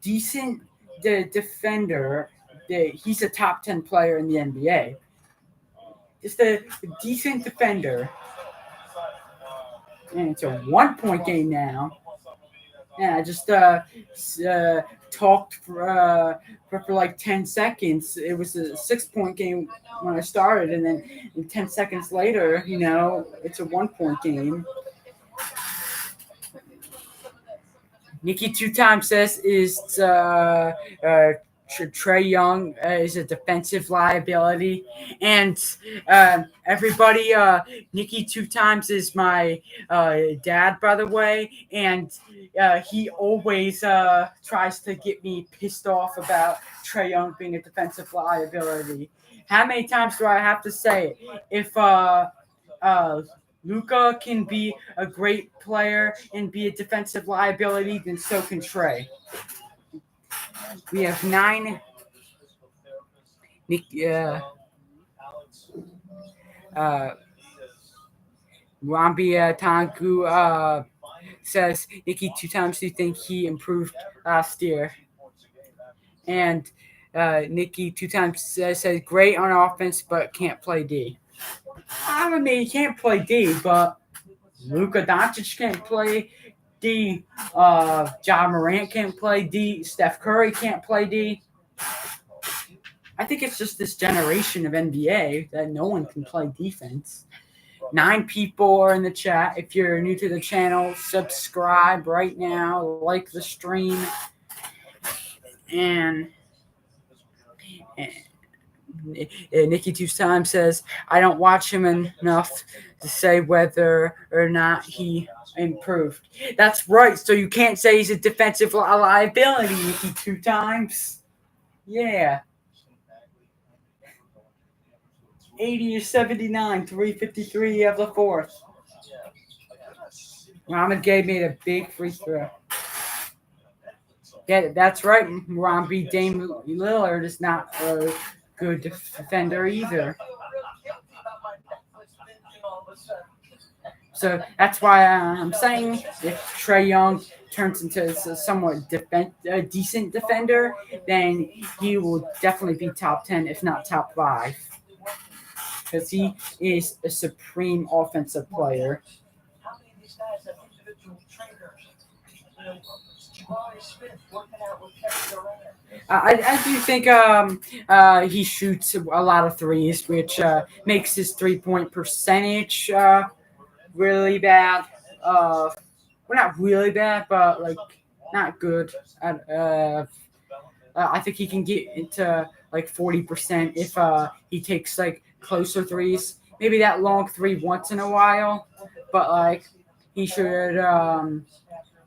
decent defender, he's a top 10 player in the NBA. Just a decent defender. And it's a 1-point game now. Yeah, I just talked for like 10 seconds. It was a 6-point game when I started, and then 10 seconds later, it's a 1-point game. Nikki 2 times says is Trey Young is a defensive liability, and everybody, Nikki 2 times is my dad, by the way, and he always tries to get me pissed off about Trey Young being a defensive liability. How many times do I have to say it? If Luka can be a great player and be a defensive liability, then so can Trey. We have 9. Romby Tangu says, Nikki 2 times, do you think he improved last year? And Nikki 2 times says, great on offense, but can't play D. He can't play D, but Luka Doncic can't play D. Ja Morant can't play D. Steph Curry can't play D. I think it's just this generation of NBA that no one can play defense. 9 people are in the chat. If you're new to the channel, subscribe right now, like the stream, and Nikki Two Times says, I don't watch him enough to say whether or not he improved. That's right. So you can't say he's a defensive liability, Nikki Two Times. Yeah. 80 to 79, 353 of the fourth. Muhammad Gay made a big free throw. Yeah, that's right. Ron B. Dame Lillard is not a good defender either. So that's why I'm saying if Trae Young turns into a somewhat decent defender, then he will definitely be top 10, if not top 5. Because he is a supreme offensive player. How many of these guys have individual trainers? You know, Jabari Smith working out with Kevin Durant. I do think he shoots a lot of threes, which makes his 3-point percentage really bad. Well, not really bad, but like not good. I think he can get into like 40% if he takes like closer threes. Maybe that long three once in a while, but like he should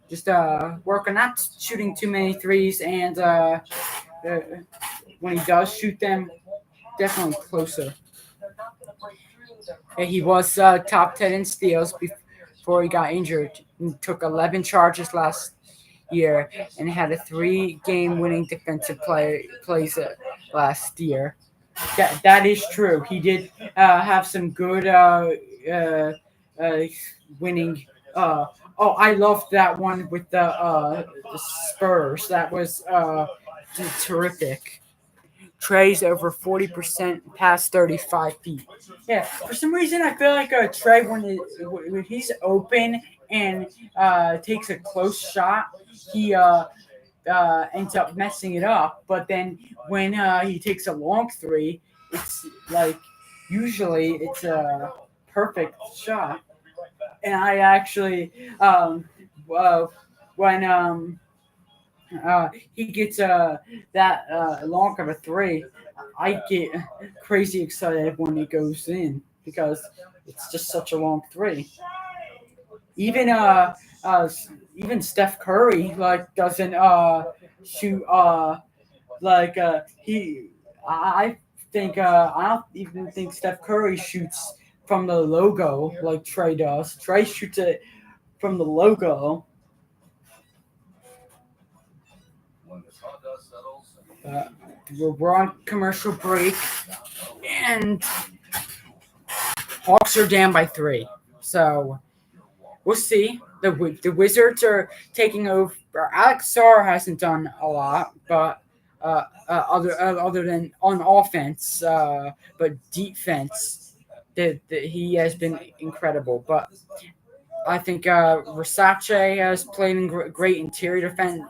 just work on not shooting too many threes, and when he does shoot them, definitely closer. And he was top 10 in steals before he got injured. He took 11 charges last year and had a 3-game winning defensive plays last year. That is true. He did have some good winning. I loved that one with the Spurs. That was terrific. Trae's over 40% past 35 feet. Yeah, for some reason I feel like Trae, when he's open and takes a close shot, he ends up messing it up. But then when he takes a long three, it's like usually it's a perfect shot. And I actually, when he gets that long of a three, I get crazy excited when he goes in because it's just such a long three. Even Steph Curry doesn't shoot I don't even think Steph Curry shoots from the logo like Trae does. Trae shoots it from the logo. We're on commercial break, and Hawks are down by 3. So we'll see. The Wizards are taking over. Alex Sarr hasn't done a lot, but other than on offense, but defense, he has been incredible. But I think Versace has played in great interior defense.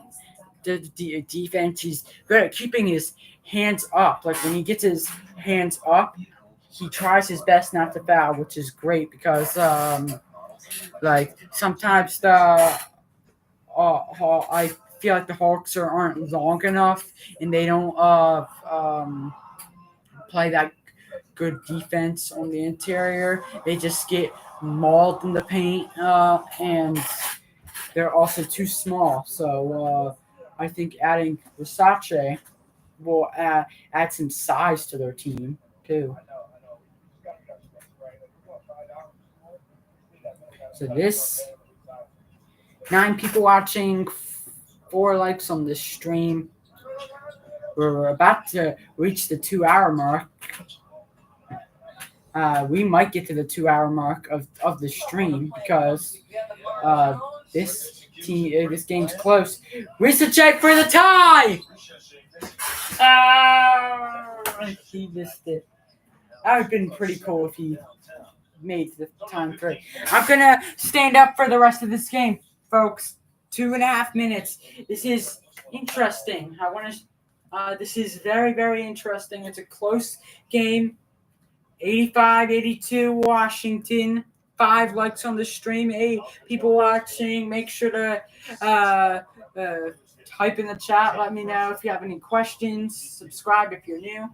The defense, he's good at keeping his hands up. Like when he gets his hands up, he tries his best not to foul, which is great because sometimes I feel like the Hawks aren't long enough and they don't play that good defense on the interior. They just get mauled in the paint, and they're also too small. So I think adding Versace will add some size to their team too. So this 9 people watching, 4 likes on this stream. We're about to reach the 2-hour mark. We might get to the 2-hour mark of the stream because this game's close. Where's the check for the tie? He missed it. That would have been pretty cool if he made the time 3. I'm going to stand up for the rest of this game, folks. 2.5 minutes. This is interesting. This is very, very interesting. It's a close game. 85-82 Washington. 5 likes on the stream. 8 people watching. Make sure to type in the chat. Let me know if you have any questions. Subscribe if you're new.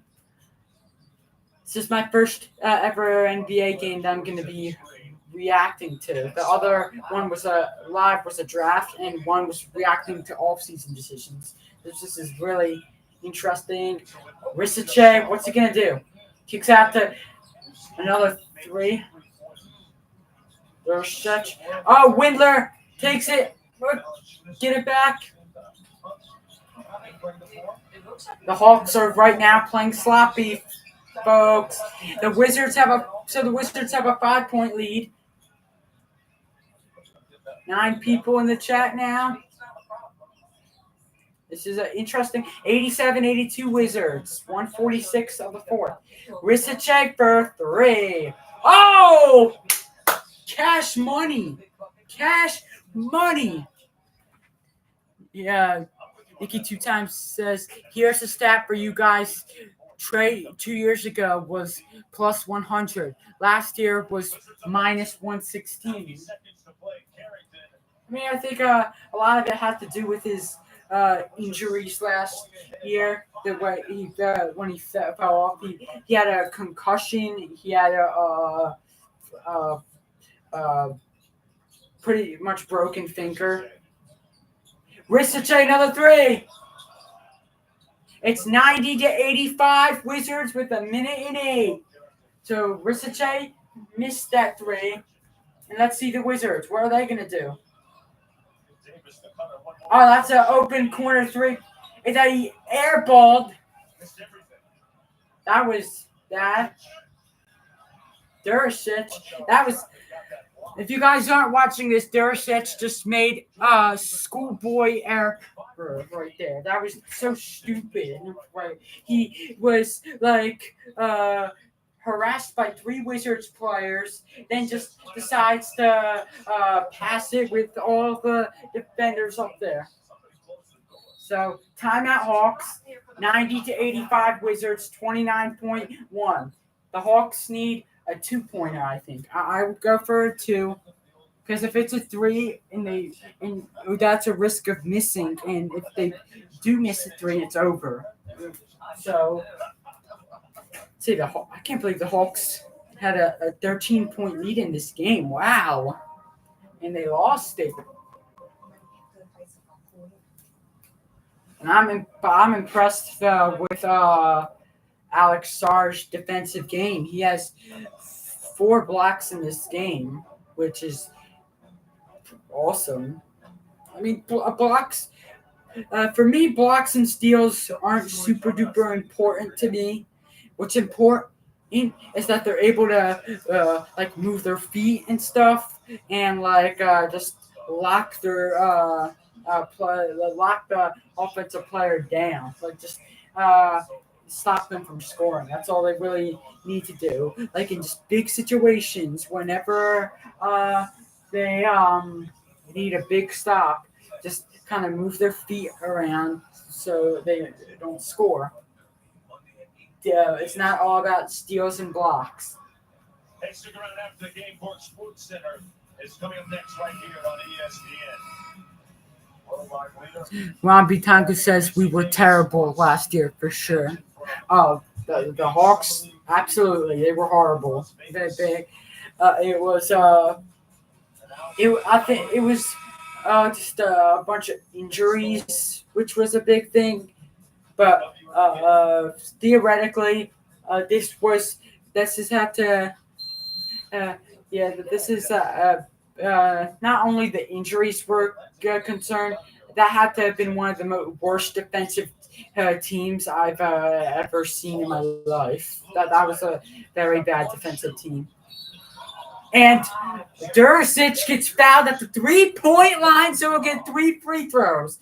This is my first ever NBA game that I'm going to be reacting to. The other one was a draft, and one was reacting to off-season decisions. This is really interesting. Risache, what's he going to do? Kicks out to another 3. There's such. Oh, Windler takes it. Get it back. The Hawks are right now playing sloppy, folks. The Wizards have a 5-point lead. 9 people in the chat now. This is an interesting 87-82 Wizards. 146 of the 4th. Risache for 3. Oh! Cash money. Yeah. Nikki 2 times says, here's a stat for you guys. Trey 2 years ago was plus 100. Last year was minus 116. I mean, I think a lot of it had to do with his injuries last year. The way when he fell off, he had a concussion. He had a pretty much broken finger. Risache, another 3. It's 90-85 Wizards with 1:08. So Risache missed that 3. And let's see the Wizards. What are they going to do? Oh, that's an open corner 3. Is that he airballed? That was that. Durasic. That was. If you guys aren't watching this, Durasic just made a schoolboy error right there. That was so stupid. Right? He was like harassed by 3 Wizards players, then just decides to pass it with all the defenders up there. So timeout Hawks, 90-85 Wizards, 29.1. The Hawks need a 2-pointer, I think. I would go for a 2, because if it's a 3 and that's a risk of missing, and if they do miss a 3, it's over. So, see I can't believe the Hawks had a 13-point lead in this game. Wow, and they lost it. And I'm impressed with Alex Sarge's defensive game. He has 4 blocks in this game, which is awesome. I mean, blocks for me, blocks and steals aren't super duper important to me. What's important is that they're able to move their feet and stuff, and just lock their lock the offensive player down. Stop them from scoring. That's all they really need to do. Like in just big situations, whenever they need a big stop, just kind of move their feet around so they don't score. It's not all about steals and blocks. Hey, stick around after the game. Borg Sports Center is coming up next right here on ESPN. Ron Bitanco says we were terrible last year for sure. Oh, the Hawks, absolutely, they were horrible. I think it was just a bunch of injuries, which was a big thing. But theoretically, this is not only the injuries were concerned. That had to have been one of the worst defensive teams I've ever seen in my life. That was a very bad defensive team. And Durasic gets fouled at the 3-point line, so he'll get 3 free throws.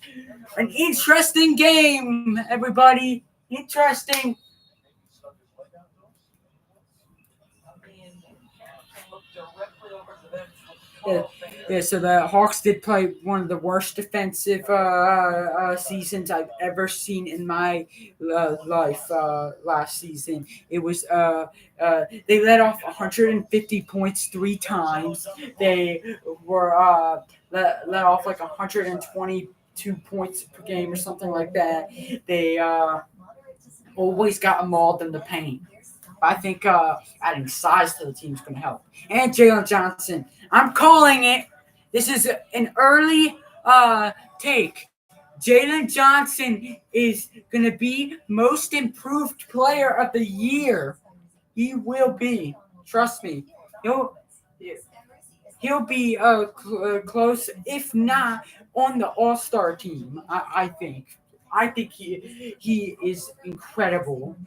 An interesting game, everybody. Interesting. Yeah, so the Hawks did play one of the worst defensive seasons I've ever seen in my life last season. It was they let off 150 points 3 times. They were let off like 122 points per game or something like that. They always got mauled in the paint. I think adding size to the team is going to help. And Jalen Johnson. I'm calling it. This is an early take. Jalen Johnson is going to be most improved player of the year. He will be. Trust me. He'll be close, if not on the All-Star team. I think. I think he is incredible.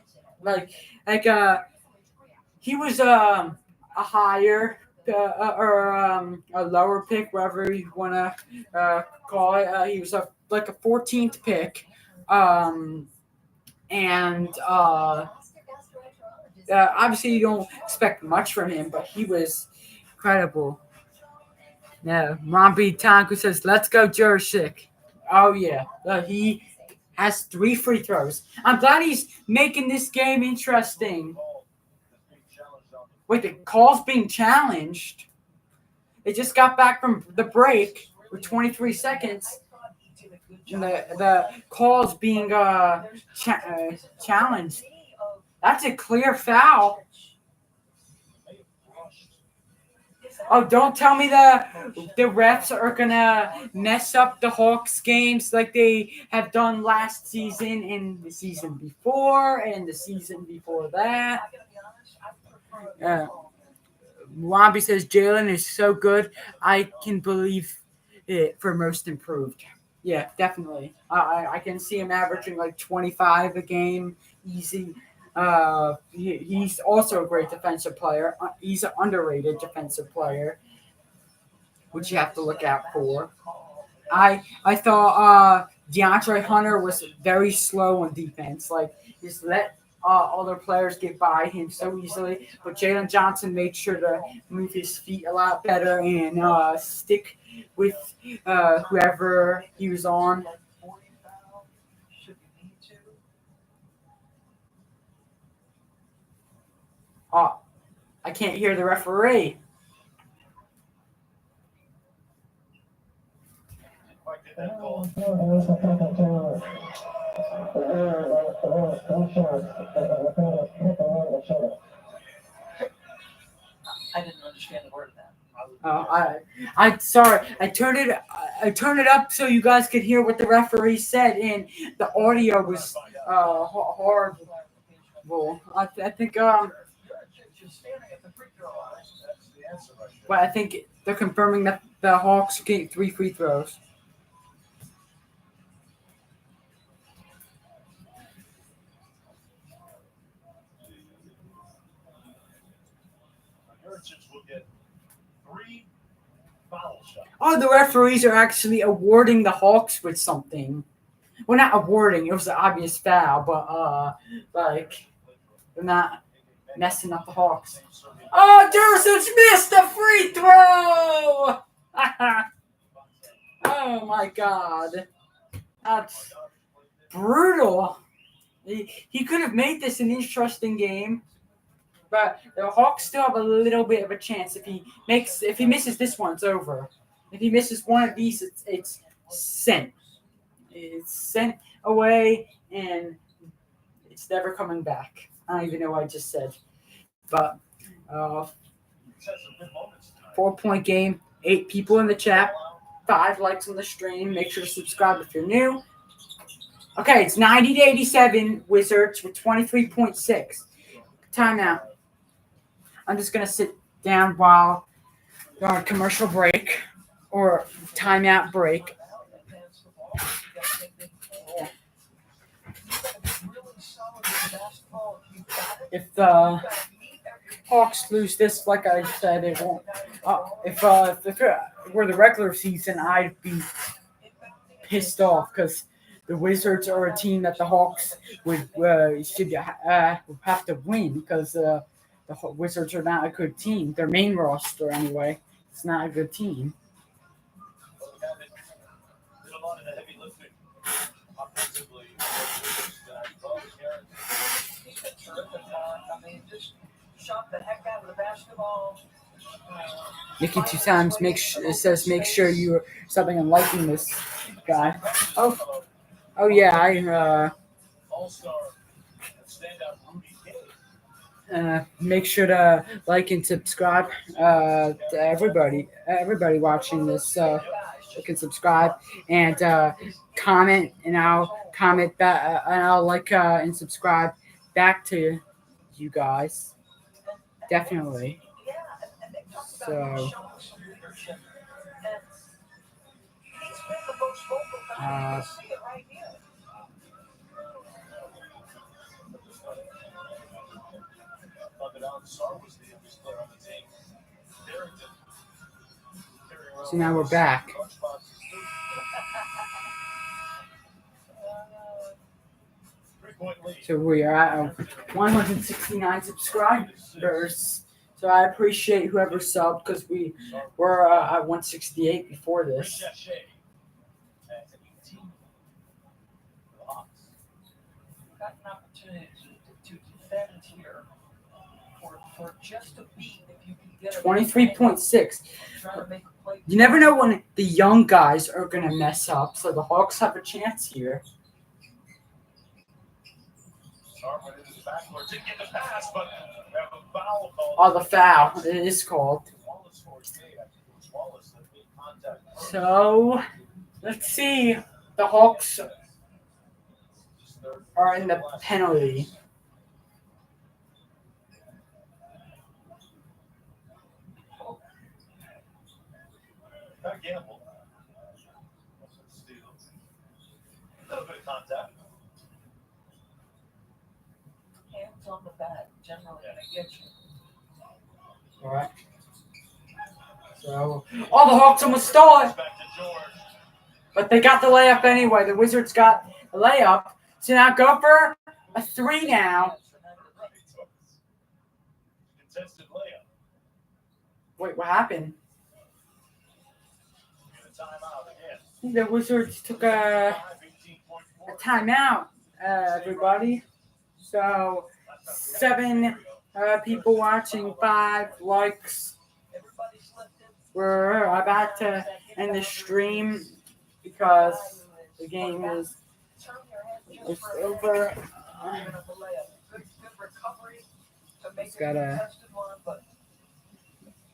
He was a higher or a lower pick, whatever you want to call it. He was a 14th pick, and obviously you don't expect much from him, but he was incredible. Yeah, Romby Tonku says, "Let's go, Jursic." Oh yeah, he has 3 free throws. I'm glad he's making this game interesting. Wait, the call's being challenged. They just got back from the break with 23 seconds. And the call's being challenged. That's a clear foul. Oh, don't tell me the refs are going to mess up the Hawks games like they have done last season and the season before and the season before that. Wambi says Jalen is so good. I can believe it for most improved. Yeah, definitely. I can see him averaging like 25 a game, easy. He's also a great defensive player. He's an underrated defensive player, which you have to look out for. I thought DeAndre Hunter was very slow on defense. Like, just let other players get by him so easily. But Jalen Johnson made sure to move his feet a lot better and stick with whoever he was on. I can't hear the referee. I didn't understand the word of that. I'm sorry. I turned it up so you guys could hear what the referee said, and the audio was horrible. I think but I think they're confirming that the Hawks get 3 free throws. Will get 3 foul shots. Oh, the referees are actually awarding the Hawks with something. Well, not awarding. It was an obvious foul, but they're not messing up the Hawks. Oh, Dursic missed a free throw! Oh my God, that's brutal. He could have made this an interesting game. But the Hawks still have a little bit of a chance. If he misses this one, it's over. If he misses one of these, it's sent. It's sent away, and it's never coming back. I don't even know what I just said. But 4-point game, 8 people in the chat, 5 likes on the stream. Make sure to subscribe if you're new. Okay, it's 90-87 Wizards with 23.6. Timeout. I'm just going to sit down while they're on commercial break or timeout break. If the Hawks lose this, like I said, it won't. If it were the regular season, I'd be pissed off because the Wizards are a team that the Hawks should have to win because the Wizards are not a good team. Their main roster, anyway. It's not a good team. But the guy that did a lot of the heavy lifting offensively, Charlie Garrett. He's been terrific, Mark. I mean, just shot the heck out of the basketball. Nikki two times says make sure you're subbing and liking this guy. Oh yeah, I All-star standout Rudy Gay. make sure to like and subscribe to everybody watching this. You can subscribe and comment, and I'll comment back, and I'll like and subscribe back to you guys. Definitely. Yeah, and they talk about So, him showing some leadership. And he's been the most vocal guy. You can see it right here. Bogdan Sar was the youngest player on the team. Darrington. So now we're back. So we are at 169 subscribers. So I appreciate whoever subbed because we were at 168 before this. Got an opportunity to defend here for just a beat if you can get it. 23.6. Trying to make a play. You never know when the young guys are going to mess up. So the Hawks have a chance here. Oh, the foul. It is called. So, let's see. The Hawks are in the penalty. Gamble. Steal. A little bit of contact. Hands on the bat, generally gonna get you. All right. So, the Hawks almost stole it, Back to George. but they got the layup anyway. The Wizards got a layup. So now go for a three now. Contested layup. Wait, what happened? And a timeout again. I think the Wizards took a 18.4. timeout, everybody. So 7 people watching, 5 likes. Everybody's lifted. We're about to end the stream because the game is Turn your head just for a over. minute. Giving up a layup. Good recovery to make It's it got a a- contested one, but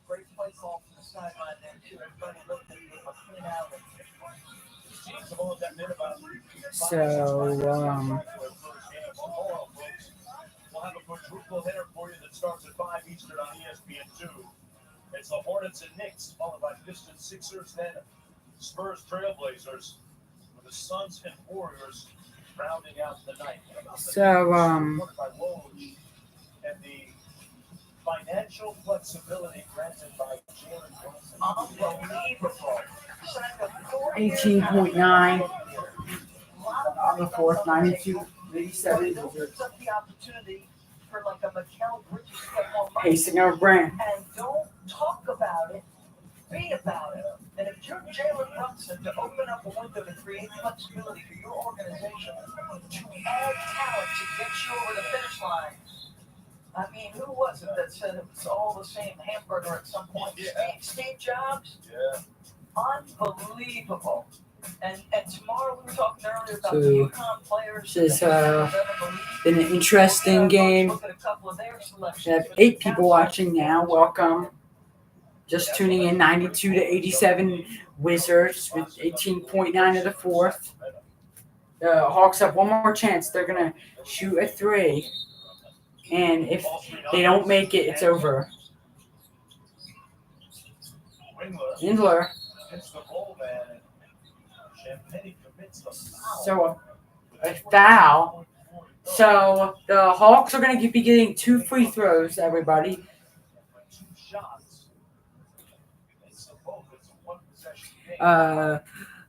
great play call from the sideline there too. Everybody lifted with a clean out. Teams have all gotten in about So, We'll have a quadruple hitter for you that starts at 5 Eastern on ESPN2. It's the Hornets and Knicks, followed by Pistons, Sixers, then Spurs, Trailblazers, with the Suns and Warriors rounding out the night. So, Supported by Woj and the financial flexibility granted by Jalen Brunson. Unbelievable. Signed a 4-year 18.9 lot of on the money fourth, on the table. 92, 87. It opens up the opportunity for like a Mikal Bridges to get more money. Pacing our brand. And don't talk about it, be about it. And if you're Jalen Brunson, to open up a window to create flexibility for your organization, to add talent to get you over the finish line. I mean, who was it that said it was all the same hamburger at some point? Steve Jobs? Yeah. Unbelievable. And tomorrow we were talking earlier about So, the UConn players. this has, that been an interesting game. Look at a couple of their selections. We have 8 people watching now. Welcome. Just tuning in, 92 to 87 Wizards with 18.9 of the fourth. The Hawks have one more chance. They're going to shoot a 3. And if they don't make it, it's over. Windler. Hits the ball, man. Champagne commits the foul. So a foul. So the Hawks are going to be getting 2 free throws, everybody. 2 shots. It's a both. It's a one-possession game.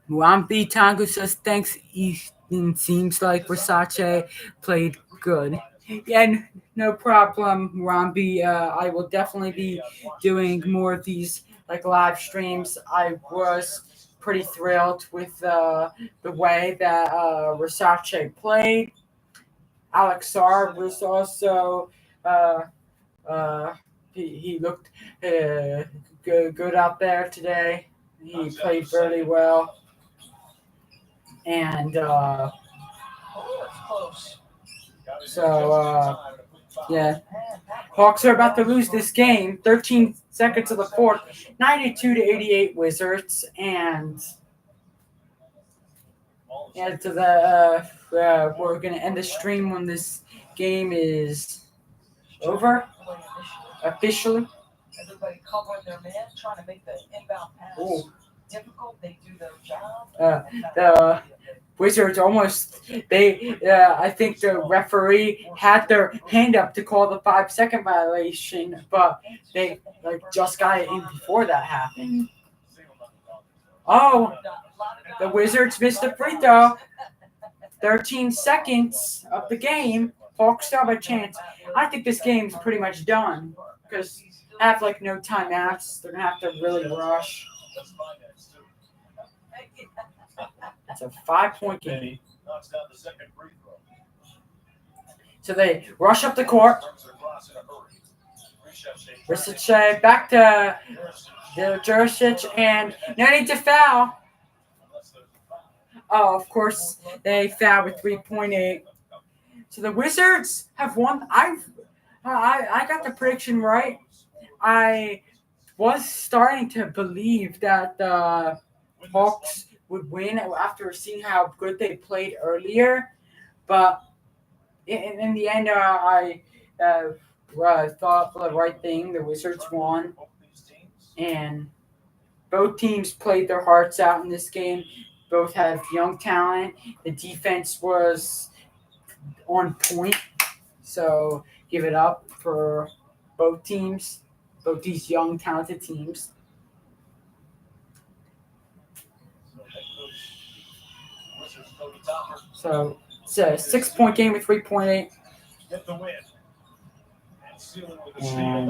Muambi Tango says, thanks, Ethan. Seems like Versace played good. Yeah, no problem, Muambi. I will definitely be doing more of these like live streams, I was pretty thrilled with the way that Versace played. Alex Sarr was also he looked good out there today. He played really well, and Oh, it's close. yeah. Hawks are about to lose this game. 13 seconds of the fourth, 92-88 Wizards, and to the we're gonna end the stream when this game is over officially. Everybody covering their man, trying to make the inbound pass Ooh. difficult. They do their job. The Wizards almost I think the referee had their hand up to call the 5-second violation, but they just got it in before that happened. Oh, the Wizards missed a free throw. 13 seconds of the game. Hawks still have a chance. I think this game's pretty much done because they have no timeouts. They're gonna have to really rush. It's a 5-point game. Knocks down the second free throw. So they rush up the court. Versace back to the Jurisic, and no need to foul. Oh, of course, they fouled with 3.8. So the Wizards have won. I got the prediction right. I was starting to believe that the Hawks would win after seeing how good they played earlier, but in the end, I thought the right thing. The Wizards won, and both teams played their hearts out in this game. Both have young talent. The defense was on point, so give it up for both teams, both these young, talented teams. So it's a 6-point game with 3.8. Get the win. And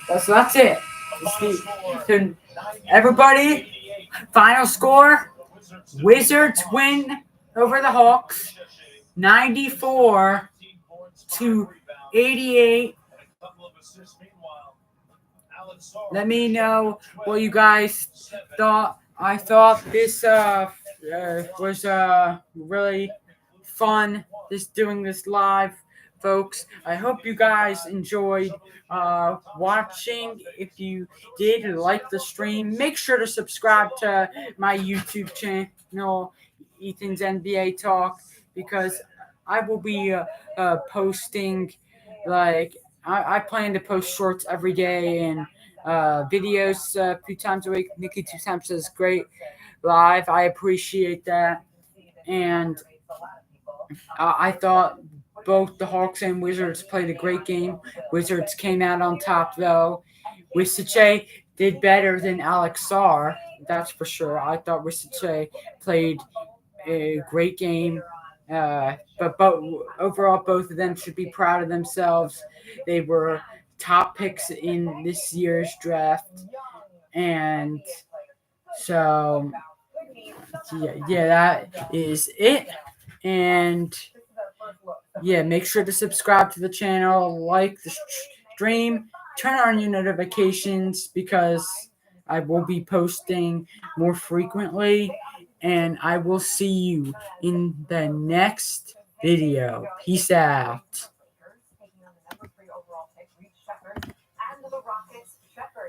that's it. So everybody, final score: Wizards win over the Hawks, 94-88. Let me know what you guys thought. I thought this was really fun. Doing this live, folks. I hope you guys enjoyed watching. If you did like the stream, make sure to subscribe to my YouTube channel, Ethan's NBA Talk, because I will be posting I plan to post shorts every day and videos a few times a week. Nikki 2 times says great live. I appreciate that. And I thought both the Hawks and Wizards played a great game. Wizards came out on top, though. Versace did better than Alex Sarr, that's for sure. I thought Versace played a great game. But overall, both of them should be proud of themselves. They were top picks in this year's draft. And so, yeah, that is it. And yeah, make sure to subscribe to the channel, like the stream, turn on your notifications because I will be posting more frequently. And I will see you in the next video. Peace out.